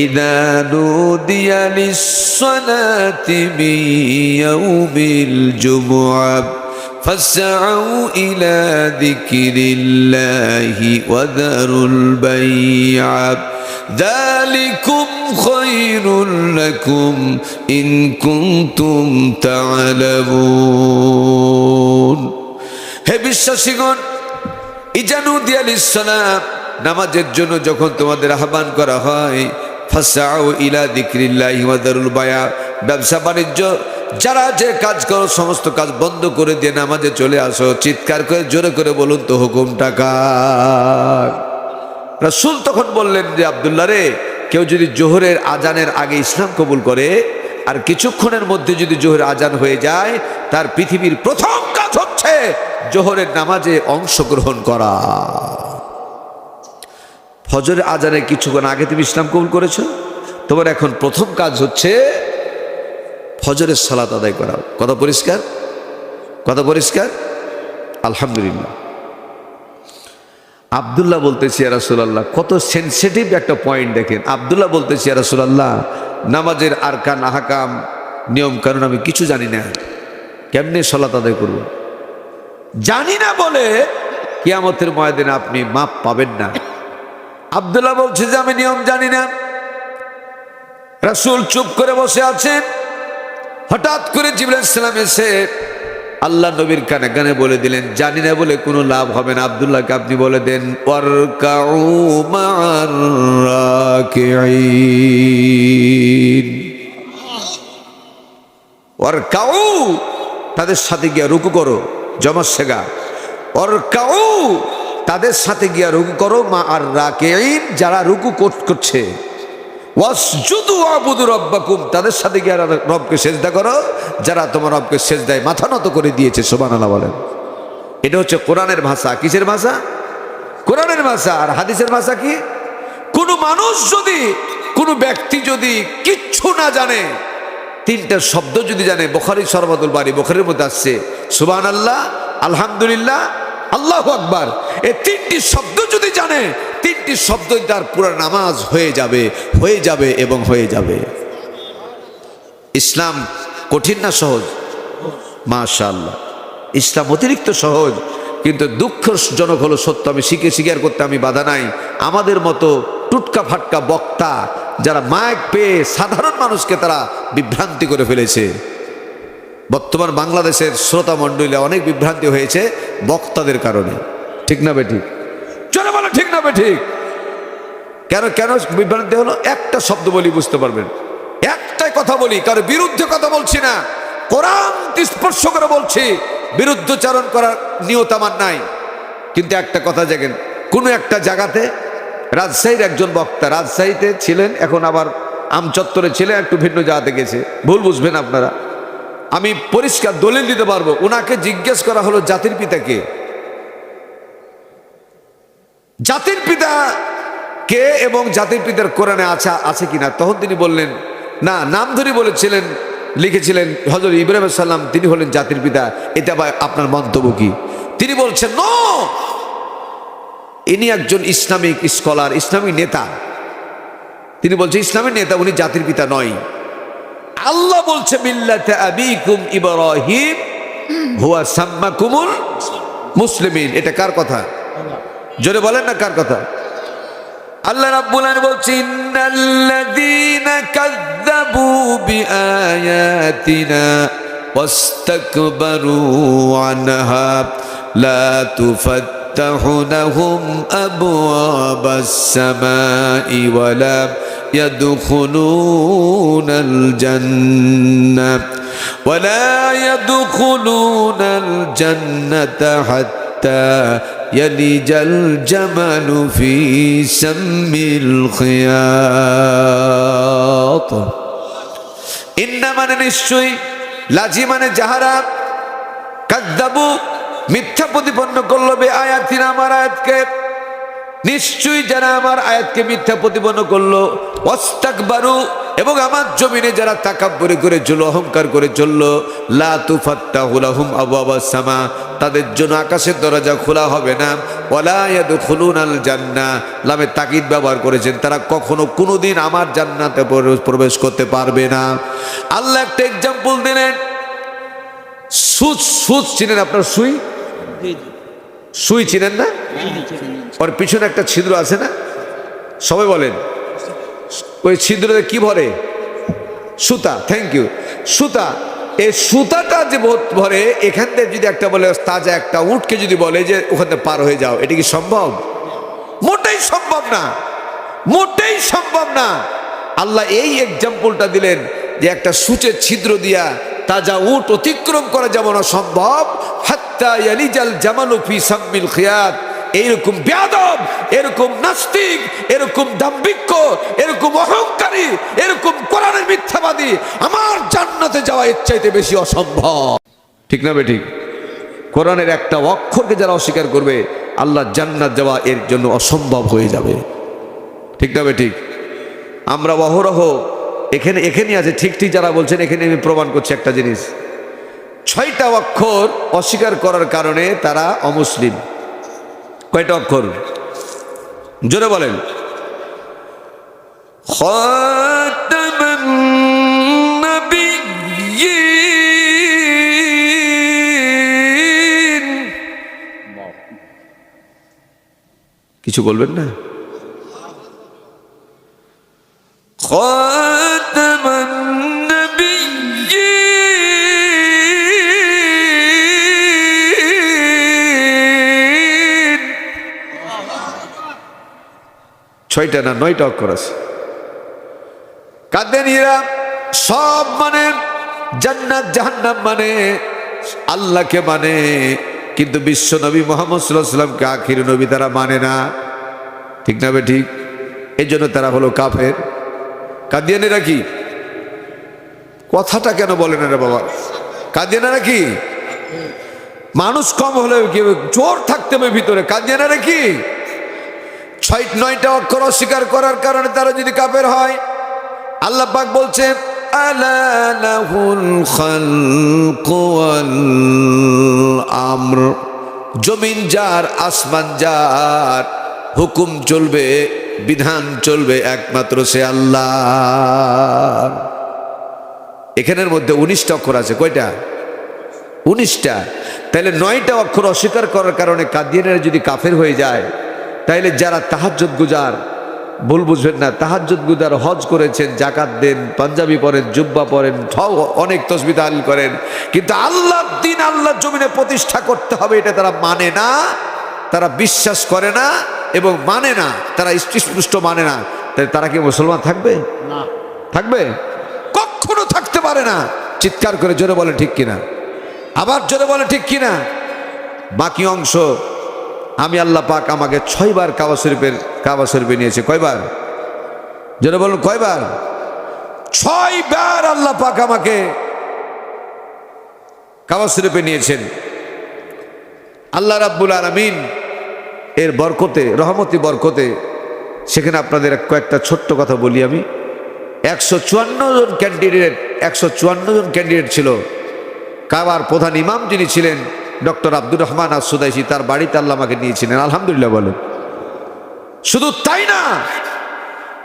ইযা নুদিয়া লিস-সালাতি মিন ইয়াউমিল জুমুআ ফাসআউ ইলা যিকরিল্লাহি ওয়া যারুল বাই'a যালিকুম খায়রুল লাকুম ইন কুনতুম তা'লামুন। হে বিশ্বাসীগণ, ইযা নুদিয়া লিস-সালাত, নামাজের জন্য যখন তোমাদের আহ্বান করা হয়, ফাসআউ ইলা যিকরিল্লাহি ওয়া যারুল বাই'a, ব্যবসা বাণিজ্য যারা যে কাজ করো সমস্ত কাজ বন্ধ করে দিয়ে নামাজে চলে আসো। চিৎকার করে জোরে করে বলুন তো হুকুমটা কার? রাসূল তখন বললেন যে, আব্দুল্লাহ রে, কেউ যদি জোহরের আজানের আগে ইসলাম কবুল করে আর কিছুক্ষণের মধ্যে যদি জোহরের আজান হয়ে যায়, তার পৃথিবীর প্রথম কাজ হচ্ছে জোহরের নামাজে অংশগ্রহণ করা। ফজরের আজানের কিছুক্ষণ আগে তুমি ইসলাম কবুল করেছো, তোমার এখন প্রথম কাজ হচ্ছে ফজরের সালাত আদায় করা। কথা পরিষ্কার? কথা পরিষ্কার? আলহামদুলিল্লাহ। আব্দুল্লাহ বলতেছি, ইয়া রাসূলুল্লাহ, কত সেনসিটিভ একটা পয়েন্ট দেখেন। আব্দুল্লাহ বলতেছি, ইয়া রাসূলুল্লাহ, নামাজের আরকান আহকাম নিয়ম কানুন আমি কিছু জানি না, কেমনে সালাত আদায় করব? জানি না বলে কিয়ামতের ময়দানে আপনি মাপ পাবেন না। আব্দুল্লাহ বলছে যে আমি নিয়ম জানি না। রাসূল চুপ করে বসে আছেন। হঠাৎ করে জিবরাইল সালাম এসে আল্লাহ নবীর কানে কানে বলে দিলেন, জানি না বলে কোনো লাভ হবে না, আব্দুল্লাহকে আপনি বলে দেন, ওয়ারকাউ মা'আর রাকিঈন। ওয়ারকাউ, তাদের সাথে গিয়া রুকু করো, জমজ সেগা। ওয়ারকাউ, তাদের সাথে গিয়া রুকু করো, মা'আর রাকিঈন, যারা রুকু করছে। ওয়াসজুদু ওয়াবুদু রাব্বাকুম, তাদের সাথে গিয়ে রবকে সেজদা করো, যারা তোমার রবকে সেজদায় মাথা নত করে দিয়েছে। সুবহানাল্লাহ বলেন। এটা হচ্ছে কোরআনের ভাষা। কিসের ভাষা? কোরআনের ভাষা। আর হাদিসের ভাষা কি? কোনো মানুষ যদি, কোনো ব্যক্তি যদি কিচ্ছু না জানে, তিনটা শব্দ যদি জানে, বুখারী শরবাতুল বারী, বুখারীর মধ্যে আসছে সুবহানাল্লাহ, আলহামদুলিল্লাহ, আল্লাহু আকবার, এই তিনটি শব্দ যদি জানে, তিনটি শব্দ তার পুরো নামাজ হয়ে যাবে, হয়ে যাবে এবং হয়ে যাবে। ইসলাম কঠিন না সহজ? মাশাআল্লাহ, ইসলাম অতিরিক্ত সহজ। কিন্তু দুঃখজনক হলো সত্য, আমি স্বীকার করতে আমি বাধা নাই, আমাদের মতো টুটকা ফাটকা বক্তা যারা মাইক পেয়ে সাধারণ মানুষকে তারা বিভ্রান্তি করে ফেলেছে। বর্তমান বাংলাদেশের শ্রোতা মণ্ডলী অনেক বিভ্রান্তি হয়েছে বক্তাদের কারণে। ঠিক না বেঠিক? চলে বলো ঠিক না বেঠিক? কেন কেন বিভ্রান্তি হলো? একটা শব্দ বলি বুঝতে পারবেন। একটাই কথা বলি, কারো বিরুদ্ধে কথা বলছি না, কোরআন স্পর্শ করে বলছি, বিরুদ্ধচারণ করার নিয়ত আমার নাই। কিন্তু একটা কথা জানেন, কোনো একটা জায়গাতে রাজশাহীর একজন বক্তা, রাজশাহীতে ছিলেন, এখন আবার আমচত্বরে ছিলেন, একটু ভিন্ন জায়গাতে গেছে, ভুল বুঝবেন আপনারা। আমি পরিষ্কার দলিল দিতে পারবো। ওনাকে জিজ্ঞেস করা হলো জাতির পিতা কে? জাতির পিতা কে এবং জাতির পিতার কোরআনে আছে কিনা? তখন তিনি বললেন না, নাম ধরে বলেছিলেন, লিখেছিলেন হযরত ইব্রাহিম আলাইহিস সালাম, তিনি হলেন জাতির পিতা। এটা আপনার মন্তব্য কি? তিনি বলছেন নো, ইনি একজন ইসলামিক স্কলার, ইসলামিক নেতা। তিনি বলছেন ইসলামের নেতা, উনি জাতির পিতা নয়। আল্লাহ বলছে মিল্লাতে আবিকুম ইব্রাহিম হুয়া সাম্মাকুমুল মুসলিমিন। এটা কার কথা? জোরে বলেন না কার কথা? আল্লাহ রাব্বুল আলামিন বলছেন ইন্নাল্লাযীনা কাযযাবু বিআয়াতিনা ওয়াস্তাকবারু আনহা লা তুফাত্তাহু লাহুম আবওয়াবাস সামাই ওয়া লা ইয়াদখুলুনাল জান্নাহ ওয়া লা ইয়াদখুলুনাল জান্নাতা হাত্তা ইয়ালিজাল জামালু ফি সাম্মিল খিয়াত। ইন্না মানে নিশ্চয়ই, লাজি মানে যাহারা, কাযযাবু মিথ্যা প্রতিপন্ন করলো, বিআয়াতিনা আমার আয়াতকে, নিশ্চয়ই যারা আমার আয়াতকে মিথ্যা প্রতিপন্ন করলো, ওয়াস্তাকবারু এবং আমার জমিনে যারা তাকাব্বুরি করে চললো, অহংকার করে চললো, লা তুফাত্তাহু লাহুম আবওয়াবাস সামা, তাদের জন্য আকাশের দরজা খোলা হবে না। ওয়ালা ইয়াদখুলুনাল জান্নাহ, লামে তাকিদ ব্যবহার করেছেন, তারা কখনো কোনোদিন আমার জান্নাতে প্রবেশ করতে পারবে না। আল্লাহ একটা এক্সাম্পল দিলেন। সুচ চিনেন আপনার? সুই চিনেন না? ওর পিছনে একটা ছিদ্র আছে না, সবাই বলেন। ওই ছিদ্রতে কি ভরে? সুতা। Thank you. সুতা। এই সুতাটা যে ভরে, এখান থেকে যদি একটা বলে তাজা একটা উটকে যদি বলে যে ওখান থেকে পার হয়ে যাও, এটা কি সম্ভব? মোটেই সম্ভব না, মোটেই সম্ভব না। আল্লাহ এই এক্সাম্পলটা দিলেন যে একটা সূচের ছিদ্র দিয়া তাজা উট অতিক্রম করা যেমন অসম্ভব, হাত্তা ইয়ালিজাল জামালু ফি সাম্মিল খিয়াত, এরকম বেয়াদব, এরকম নাস্তিক, এরকম দাম্ভিক্য, এরকম অহংকারী, এরকম কোরআনের মিথ্যাবাদী আমার জান্নাতে যাওয়া এর চাইতে বেশি অসম্ভব। ঠিক না বেঠিক? কোরআনের একটা অক্ষরকে যারা অস্বীকার করবে, আল্লাহ জান্নাত যাওয়া এর জন্য অসম্ভব হয়ে যাবে। ঠিক না বেঠিক? আমরা অহরহ এখানে আছে ঠিক যারা বলছেন, এখানে আমি প্রমাণ করছি একটা জিনিস, 6টা অক্ষর অস্বীকার করার কারণে তারা অমুসলিম। কয়টা অক্ষর? জোরে বলেন। খাতামান নাবিয়্যিন, কিছু বলবেন না? খাতামান নাবিয়্যিন, 6টা না 9টা অক্ষর আছে। কাদেনীরা সব মানে, জান্নাত জাহান্নাম মানে, আল্লাহকে মানে, কিন্তু বিশ্ব নবী মুহাম্মদ সাল্লাল্লাহু আলাইহি ওয়াসাল্লামকে আখির নবী তারা মানে না। ঠিক না বে ঠিক? এই জন্য তারা হলো কাফের। কাদিয়ানীরা কি? কথাটা কেন বলেন রে বাবা? কাদিয়ানীরা কি? মানুষ কম হলে কি জোর থাকতে হবে ভিতরে। কাদিয়ানীরা কি? 9টা অক্ষর অস্বীকার করার কারণে তারা যদি কাফের হয়, আল্লাহ পাক বলছেন আলা লাহুল খালকু ওয়াল আমর, জমিন যার, আসমান যার, হুকুম চলবে, বিধান চলবে একমাত্র সে আল্লাহ। এখানের মধ্যে 19টা অক্ষর আছে। কয়টা? 19টা। তাহলে 9টা অক্ষর অস্বীকার করার কারণে কাদিয়ানীরা যদি কাফের হয়ে যায়, তাইলে যারা তাহাজ্জুদ গুজার, ভুল বুঝবেন না, তাহাজ্জুদ গুজার, হজ করেছেন, জাকাত দেন, পাঞ্জাবি পরেন, জুব্বা পরেন, অনেক তাসবিহ তাহলিল করেন, কিন্তু আল্লাহর দ্বীন আল্লাহর জমিনে প্রতিষ্ঠা করতে হবে এটা তারা মানে না, তারা বিশ্বাস করে না এবং মানে না, তারা স্পষ্ট মানে না, তাহলে তারা কি মুসলমান থাকবে? না। থাকবে? কখনো থাকতে পারে না। চিৎকার করে জোরে বলে ঠিক কিনা? আবার জোরে বলে ঠিক কিনা? বাকি অংশ আমি আল্লাহ পাক আমাকে 6 বার কাবা শরীফে নিয়েছে। কয়বার? জোরে বলুন কয়বার? 6 বার আল্লাহ পাক আমাকে কাবা শরীফে নিয়েছেন। আল্লাহ রাব্বুল আলামিন এর বরকতে, রহমতি বরকতে, সেখানে আপনাদের কয়েকটা ছোট্ট কথা বলি আমি। 154 জন ক্যান্ডিডেট ছিল। কাবার প্রধান ইমাম যিনি ছিলেন ডক্টর আব্দুর রহমান আস-সুদাইসি, তার বাড়িতে আল্লাহ আমাকে নিয়েছিলেন। আলহামদুলিল্লাহ বলেন। শুধু তাই না,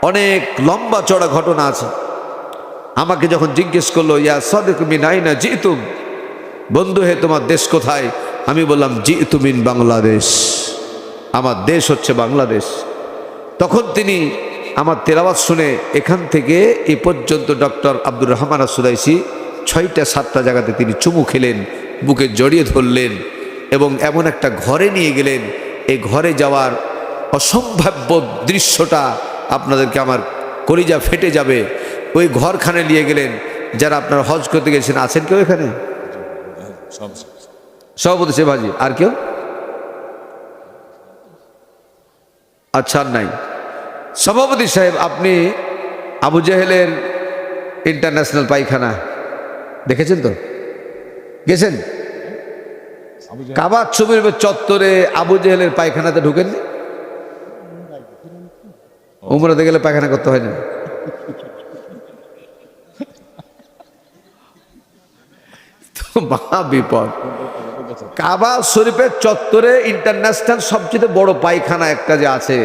অনেক লম্বা চড়া ঘটনা আছে। আমাকে যখন জিজ্ঞেস করলো, ইয়া সাদিক মিন আইনা জিতুম, বন্ধু হে তোমার দেশ কোথায়? আমি বললাম জিতু মিন বাংলাদেশ, আমার দেশ হচ্ছে বাংলাদেশ। তখন তিনি আমার তেলাওয়াত শুনে এখান থেকে এই পর্যন্ত ডক্টর আব্দুর রহমান আস-সুদাইসি 6টা-7টা জায়গাতে তিনি চুমু খেলেন, বুকে জড়িয়ে ধরলেন এবং এমন একটা ঘরে নিয়ে গেলেন। এই ঘরে যাওয়ার অসম্ভাব্য দৃশ্যটা আপনাদেরকে, আমার কলিজা ফেটে যাবে। ওই ঘরখানে নিয়ে গেলেন। যারা আপনারা হজ করতে গেছেন, আছেন কেউ এখানে? সভাপতি সেবাজি, আর কেউ? আচ্ছা, নাই। সভাপতি সাহেব, আপনি আবু জেহেলের ইন্টারন্যাশনাল পায়খানা দেখেছেন তো? গেছেন? কাবার ছবির চত্বরে আবু জেহেলের পায়খানাতে ঢুকেননি? উমরাতে গেলে পায়খানা করতে হয় না? মহা বিপদ। কাবা শরীফের চত্বরে ইন্টারন্যাশনাল সবচেয়ে বড় পায়খানা একটা যে আছে,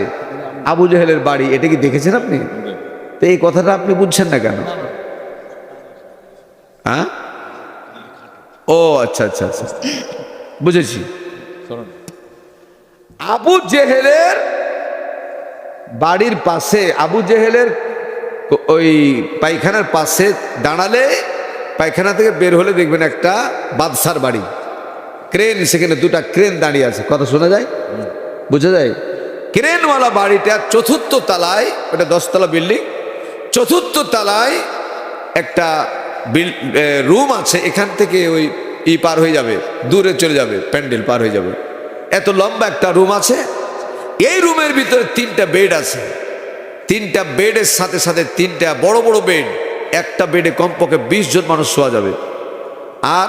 আবু জেহেলের বাড়ি, এটা কি দেখেছেন আপনি? তো এই কথাটা আপনি বুঝছেন না কেন? হ্যাঁ, ও আচ্ছা আচ্ছা আচ্ছা, বুঝেছি। আবু জেহেলের বাড়ির পাশে, আবু জেহেলের ওই পায়খানার পাশে দাঁড়ালে, পায়খানা থেকে বের হলে দেখবেন একটা বাদশার বাড়ি, ক্রেন, সেখানে দুটা ক্রেন দাঁড়িয়ে আছে। কথা শোনা যায়, বোঝা যায়? ক্রেনওয়ালা বাড়িটা চতুর্থ তলায়, ওটা 10 তলা বিল্ডিং, চতুর্থ তলায় একটা রুম আছে। এখান থেকে ওই পার হয়ে যাবে, দূরে চলে যাবে, প্যান্ডেল পার হয়ে যাবে, এত লম্বা একটা রুম আছে। এই রুমের ভিতরে 3টা বেড আছে। 3টা বেডের সাথে সাথে 3টা বড় বড় বেড, একটা বেডে কমপক্ষে 20 জন মানুষ শোয়া যাবে। আর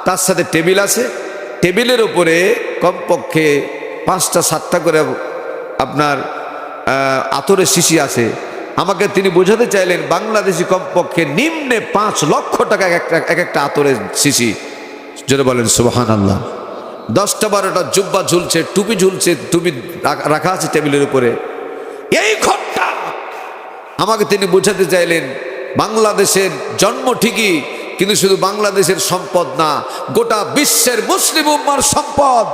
তার সাথে টেবিল আছে, টেবিলের উপরে কমপক্ষে 5টা 7টা করে আপনার আতরের শিশি আছে। আমাকে তিনি বোঝাতে চাইলেন বাংলাদেশি কমপক্ষে নিম্নে 5 লক্ষ টাকা এক একটা আতরের শিশি। যদি বলেন সুবহানাল্লাহ। 10টা 12টা জুব্বা ঝুলছে, টুপি ঝুলছে, টুপি রাখা আছে টেবিলের উপরে। এই ঘরটা আমাকে তিনি বোঝাতে চাইলেন বাংলাদেশের জন্ম ঠিকই, কিন্তু শুধু বাংলাদেশের সম্পদ না, গোটা বিশ্বের মুসলিম উম্মার সম্পদ।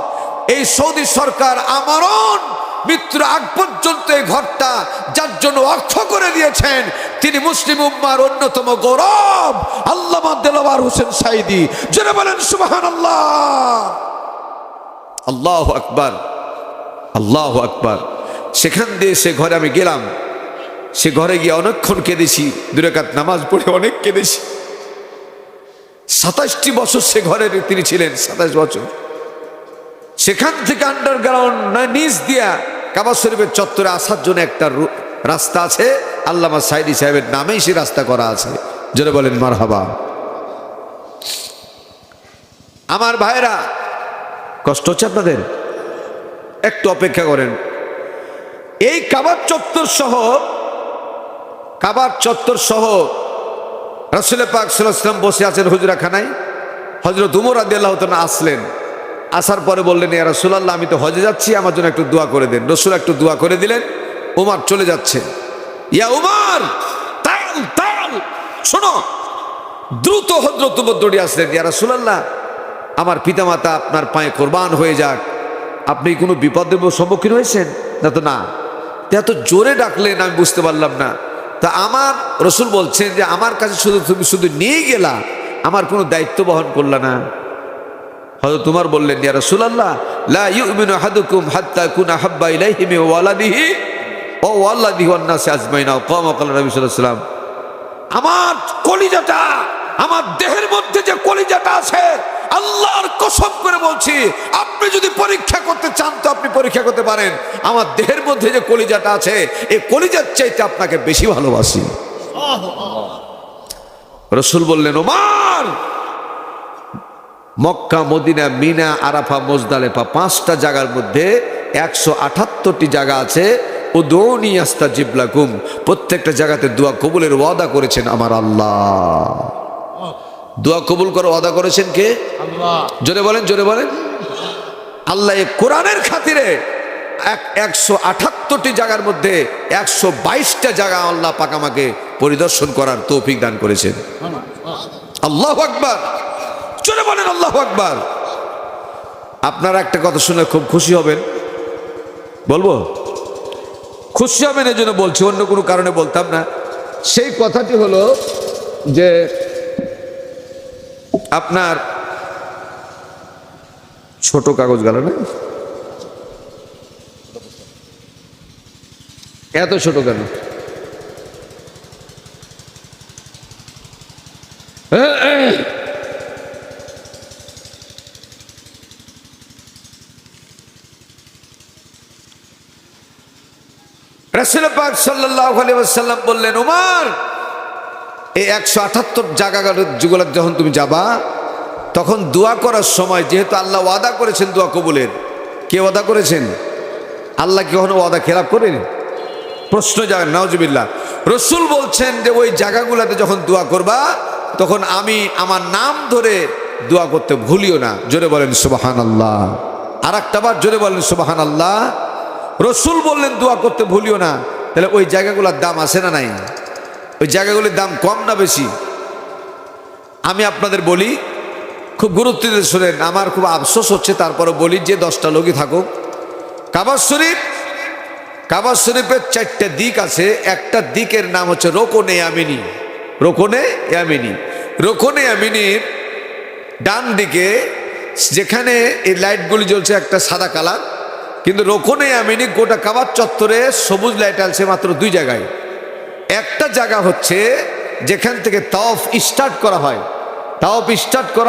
এই সৌদি সরকার আমরণ মৃত্যুর আগ পর্যন্ত এই ঘরটা যার জন্য অর্থ করে দিয়েছেন, তিনি মুসলিম উম্মার অন্যতম গৌরব, আল্লামা দেলাওয়ার হোসেন সাঈদী। যারা বলেন সুবহানাল্লাহ, আল্লাহু আকবার, আল্লাহু আকবার। সেখান দিয়ে সে ঘরে আমি গেলাম, সে ঘরে গিয়ে অনেকক্ষণ কেঁদেছি, 2 রাকাত নামাজ পড়ে অনেক কেঁদেছি। 27টি বছর সে ঘরে তিনি ছিলেন, 27 বছর। সেখান থেকে আন্ডারগ্রাউন্ড নিচ দিয়া কাবা শরীফের চত্বরে আসার জন্য একটা রাস্তা আছে, আল্লামা সাঈদী সাহেবের নামেই সে রাস্তা করা আছে। যারা বলেন মারহাবা। আমার ভাইরা, কষ্ট হচ্ছে আপনাদের? একটু অপেক্ষা করেন। এই কাবার চত্বর সহ রাসূল পাক সাল্লাল্লাহু আলাইহি ওয়াসাল্লাম বসে আছেন হুজরাখানায়। হযরত উমর রাদিয়াল্লাহু তাআলা আসলেন। আসার পরে বললেন, ইয়া রাসূলুল্লাহ, আমি তো হজে যাচ্ছি, আমার জন্য একটু দোয়া করে দেন। রাসূল একটু দোয়া করে দিলেন। উমর চলে যাচ্ছে। ইয়া উমর, তাল তাল, শোনো। দ্রুত হযরত উমর দৌড়ে আসলেন। ইয়া রাসূলুল্লাহ, আমার পিতামাতা আপনার পায়ে কোরবান হয়ে যাক, আপনি কোনো বিপদের সম্মুখীন হয়েছেন? না তো না। এত জোরে ডাকলেন আমি বুঝতে পারলাম না। তা আমার রাসূল বলছেন যে আমার কাছে তুমি শুধু নিয়ে গেলা, আমার কোনো দায়িত্ব বহন করলা না। হযরত উমর বললেন, ইয়া রাসূলুল্লাহ, লা ইউমিনু আহাদুকুম হাত্তা ইয়াকুনা হাব্বা ইলাইহি মিন ওয়ালাদিহি ওয়া ওয়ালাদিহি ওয়ান নাসি আজমাইন। ক্বামা ক্বালা নবী সাল্লাল্লাহু আলাইহি ওয়াসাল্লাম, আমার কলিজাটা, আমার দেহের মধ্যে যে কলিজাটা আছে, আল্লাহর কসম করে বলছি, আপনি যদি পরীক্ষা করতে চান তো আপনি পরীক্ষা করতে পারেন। আমার দেহের মধ্যে যে কলিজাটা আছে, এই কলিজার চাইতে আপনাকে বেশি ভালোবাসি। রাসূল বললেন, ওমর, মক্কা, মদিনা, মিনা, আরাফা, মুজদালিফা 5টা জায়গার মধ্যে 178টি জায়গা আছে। উদউনি আস্তাজিব লাকুম, প্রত্যেকটা জায়গাতে দোয়া কবুলের ওয়াদা করেছেন আমার আল্লাহ। দোয়া কবুল করে ওয়াদা করেছেন কে? আল্লাহ। জোরে বলেন, জোরে বলেন। আল্লাহ এই কোরআনের খাতিরে 178টি জায়গার মধ্যে 122টা জায়গা আল্লাহ পাক আমাকে পরিদর্শন করার তৌফিক দান করেছেন। আল্লাহু আকবার, জোরে বলেন আল্লাহু আকবার। আপনারা একটা কথা শুনে খুব খুশি হবেন, বলবো? খুশি হবেন এই জন্য বলছি, অন্য কোনো কারণে বলতাম না। সেই কথাটি হলো যে আপনার ছোট কাগজ গেল না, এত ছোট কেন? রাসূল পাক সাল্লাল্লাহু আলাইহি ওয়াসাল্লাম বললেন, ওমর, এই 178 জায়গা যেগুলো যখন তুমি যাবা, তখন দোয়া করার সময়, যেহেতু আল্লাহ ওয়াদা করেছেন দোয়া কবুলের, কে ওয়াদা করেছেন? আল্লাহ কি কখনো ওয়াদা খেলাপ করেন? প্রশ্ন জানেন, নাউজুবিল্লাহ। রাসূল বলছেন যে ওই জায়গাগুলোতে যখন দোয়া করবা, তখন আমি আমার নাম ধরে দোয়া করতে ভুলিও না। জোরে বলেন সুবহানাল্লাহ। আর একটা বার জোরে বলেন সুবহানাল্লাহ। রসুল বললেন দোয়া করতে ভুলিও না, তাহলে ওই জায়গাগুলোর দাম আছে না নাই? ওই জায়গাগুলির দাম কম না বেশি? আমি আপনাদের বলি, খুব গুরুত্ব দিয়ে শোনেন, আমার খুব আফসোস হচ্ছে, তারপরে বলি যে 10টা লোকই থাকুক। কাবা শরীফের 4টে দিক আছে। একটা দিকের নাম হচ্ছে রোকনে ইয়ামিনী। রোকনে ইয়ামিনী, রোকনে ইয়ামিনীর ডান দিকে যেখানে এই লাইটগুলি জ্বলছে একটা সাদা কালার, কিন্তু রোকনে ইয়ামিনী গোটা কাবার চত্বরে সবুজ লাইট আছে মাত্র 2 জায়গায়। একটা জায়গা হচ্ছে যেখান থেকে তাওয়াফ স্টার্ট করা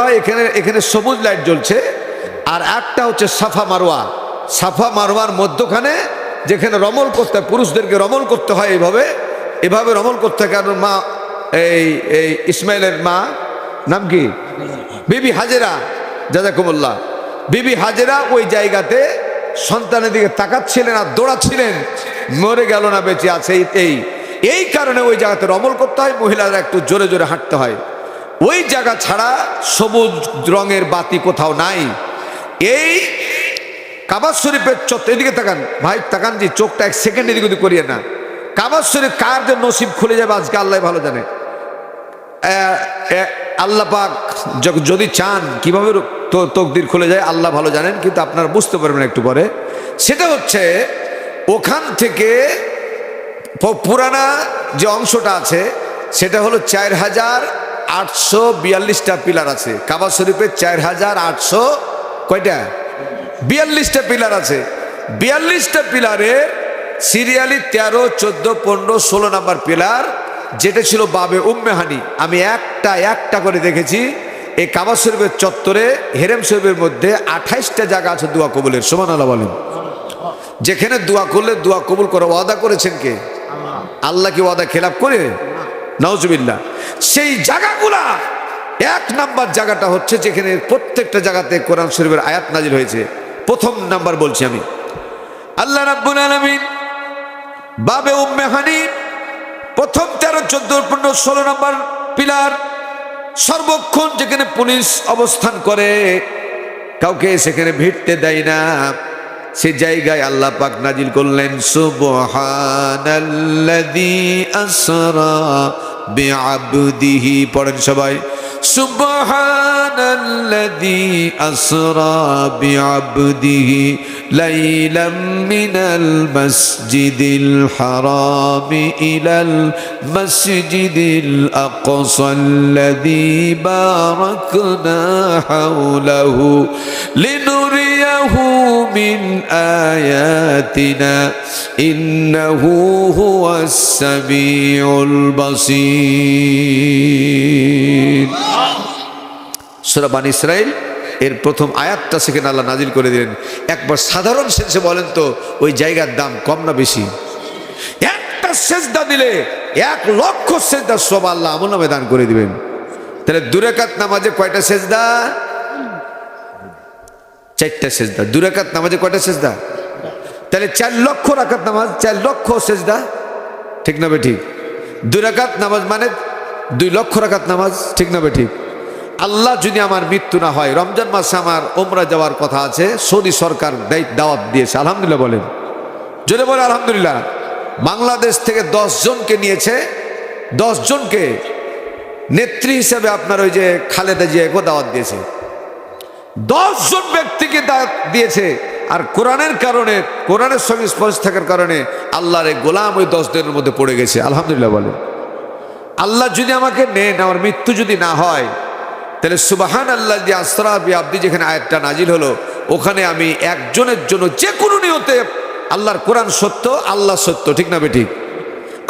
হয়, এখানে সবুজ লাইট জ্বলছে। আর একটা হচ্ছে সাফা মারওয়া। সাফা মারওয়ার মধ্যখানে যেখানে রমল করতে হয়, পুরুষদেরকে রমল করতে হয়, এভাবে রমল করতে হয়। কারণ মা এই ইসমাইলের মা নাম কি? বিবি হাজেরা, জাযাকুমুল্লাহ। বিবি হাজেরা ওই জায়গাতে সন্তানের দিকে তাকাচ্ছিলেন আর দৌড়াচ্ছিলেন, মরে গেল না বেঁচে আছে। এই কারণে ওই জায়গাতে রমল করতে হয়, মহিলারা একটু জোরে জোরে হাঁটতে হয়। ওই জায়গা ছাড়া সবুজ রঙের বাতি কোথাও নাই। এই কাবা শরীফের এদিকে তাকান ভাই, তাকান জি, চোখটা 1 সেকেন্ড এদিক ওদিক করিয়ে না। কাবা শরীফ কার যে নসিব খুলে যাবে আজকে আল্লাহ ভালো জানে। আল্লাহ পাক যদি চান কিভাবে তকদির খুলে যায় আল্লাহ ভালো জানেন, কিন্তু আপনারা বুঝতে পারবেন একটু পরে। সেটা হচ্ছে ওখান থেকে পুরানা যে অংশটা আছে সেটা হলো 4842টা পিলার আছে। কাবা শরীফে 4800 কয়টা? 42টা পিলার আছে। 42টা পিলারের সিরিয়ালি 13, 14, 15, 16 নাম্বার পিলার যেটা ছিল বাবে উম্মে হানি। আমি একটা করে দেখেছি। এই কাবা শরীফের চত্বরে হেরেম শরীফের মধ্যে 28টা জায়গা আছে দোয়া কবুলের। সুবহানাল্লাহ বলেন। যেখানে দোয়া করলে দোয়া কবুল করে ওয়াদা করেছেন কে? আল্লাহ কি ওয়াদা খেলাফ করে? নাউজুবিল্লাহ। সেই জায়গাগুলা 1 নাম্বার জায়গাটা হচ্ছে যেখানে প্রত্যেকটা জায়গাতে কোরআন শরীফের আয়াত নাজিল হয়েছে। প্রথম নাম্বার বলছি আমি, আল্লাহ রাব্বুল আলামিন বাবে উম্মে হানি প্রথম 13, 14, 15, 16 নাম্বার পিলার সর্বক্ষণ যেখানে পুলিশ অবস্থান করে, কাউকে সেখানে ভিড়তে দেয় না, সে জায়গায় আল্লাহ পাক নাজিল করলেন সুবহানাল্লাযী আসরা বিআবদিহি। পড়েন সবাই, সুবহানাল্লাযী আসরা বিআবদিহি লাইলাম মিনাল মাসজিদিল হারামি ইলাল মাসজিদিল আকসাল্লাযী বারাকনা হাওলাহু লিনুরিয়াহু মিন আয়াতিনা ইন্নাহু হুয়াস সামিউল বাসীর। সূরা বানী ইসরাইল এর প্রথম আয়াতটা সেখানে আল্লাহ নাজিল করে দিলেন। একবার সাধারণ সেন্সে বলেন তো ওই জায়গার দাম কম না বেশি? একটা সেজদা দিলে 1 লক্ষ সেজদা সব আল্লাহ আমলনামে দান করে দিবেন। তাহলে 2 রাকাত নামাজে কয়টা সেজদা? 4টা সেজদা। 2 রাকাত নামাজে কয়টা সেজদা? তাহলে 4 লক্ষ রাকাত নামাজ, 4 লক্ষ সেজদা, ঠিক না বেঠিক? 2 রাকাত নামাজ মানে 2 লক্ষ রাকাত নামাজ, ঠিক না বেঠিক? আল্লাহ যদি আমার মৃত্যু না হয়, রমজান মাসে আমার উমরা যাওয়ার কথা আছে, সৌদি সরকার দাওয়াত দিয়েছে, আলহামদুলিল্লাহ বলেন, জোরে বলে আলহামদুলিল্লাহ। বাংলাদেশ থেকে 10 জনকে নিয়েছে, 10 জনকে নেত্রী হিসেবে আপনার ওই যে খালেদা জিয়াকে দাওয়াত দিয়েছে। 10 জন ব্যক্তিকে দাওয়াত দিয়েছে। আর কোরআনের কারণে, কোরআনের সঙ্গে স্পর্শ থাকার কারণে আল্লাহর গোলাম ওই 10 দিনের মধ্যে পড়ে গেছে, আলহামদুলিল্লাহ বলেন। আল্লাহ যদি আমাকে নেন, আমার মৃত্যু যদি না হয়, তাহলে সুবহানাল্লাযী আসরা বিআবদি যেখানে আয়াতটা নাজিল হলো, ওখানে আমি একজনের জন্য যে কোনো নিয়তে, আল্লাহর কোরআন সত্য, আল্লাহ সত্য, ঠিক না বেঠিক?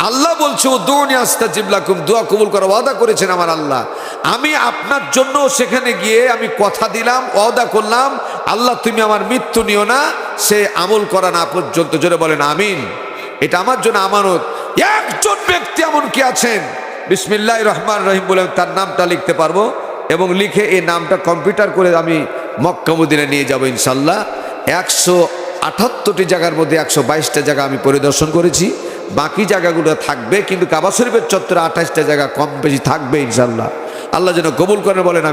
আল্লাহ বলছে উদউনি আস্তাজিব লাকুম, দোয়া কবুল করার ওয়াদা করেছেন আমার আল্লাহ। আমি আপনার জন্য সেখানে গিয়ে আমি কথা দিলাম, ওয়াদা করলাম, আল্লাহ তুমি আমার মৃত্যু নিও না সে আমল করা না পর্যন্ত। জোরে বলেন আমিন। এটা আমার জন্য আমানত। একজন ব্যক্তি এমন কি আছেন বিসমিল্লাহির রহমানির রহিম বলে তার নামটা লিখতে পারবো, এবং লিখে এই নামটা কম্পিউটার করে আমি মক্কা মদিনায় নিয়ে যাব ইনশাল্লাহ। 178টি জায়গার মধ্যে 122টা জায়গা আমি পরিদর্শন করেছি, বাকি জায়গাগুলো থাকবে, কিন্তু কাবা শরীফের চত্বরে 28টা জায়গা কম বেশি থাকবে ইনশাল্লাহ। আল্লাহ যেন কবুল করেন, বলেন আমি।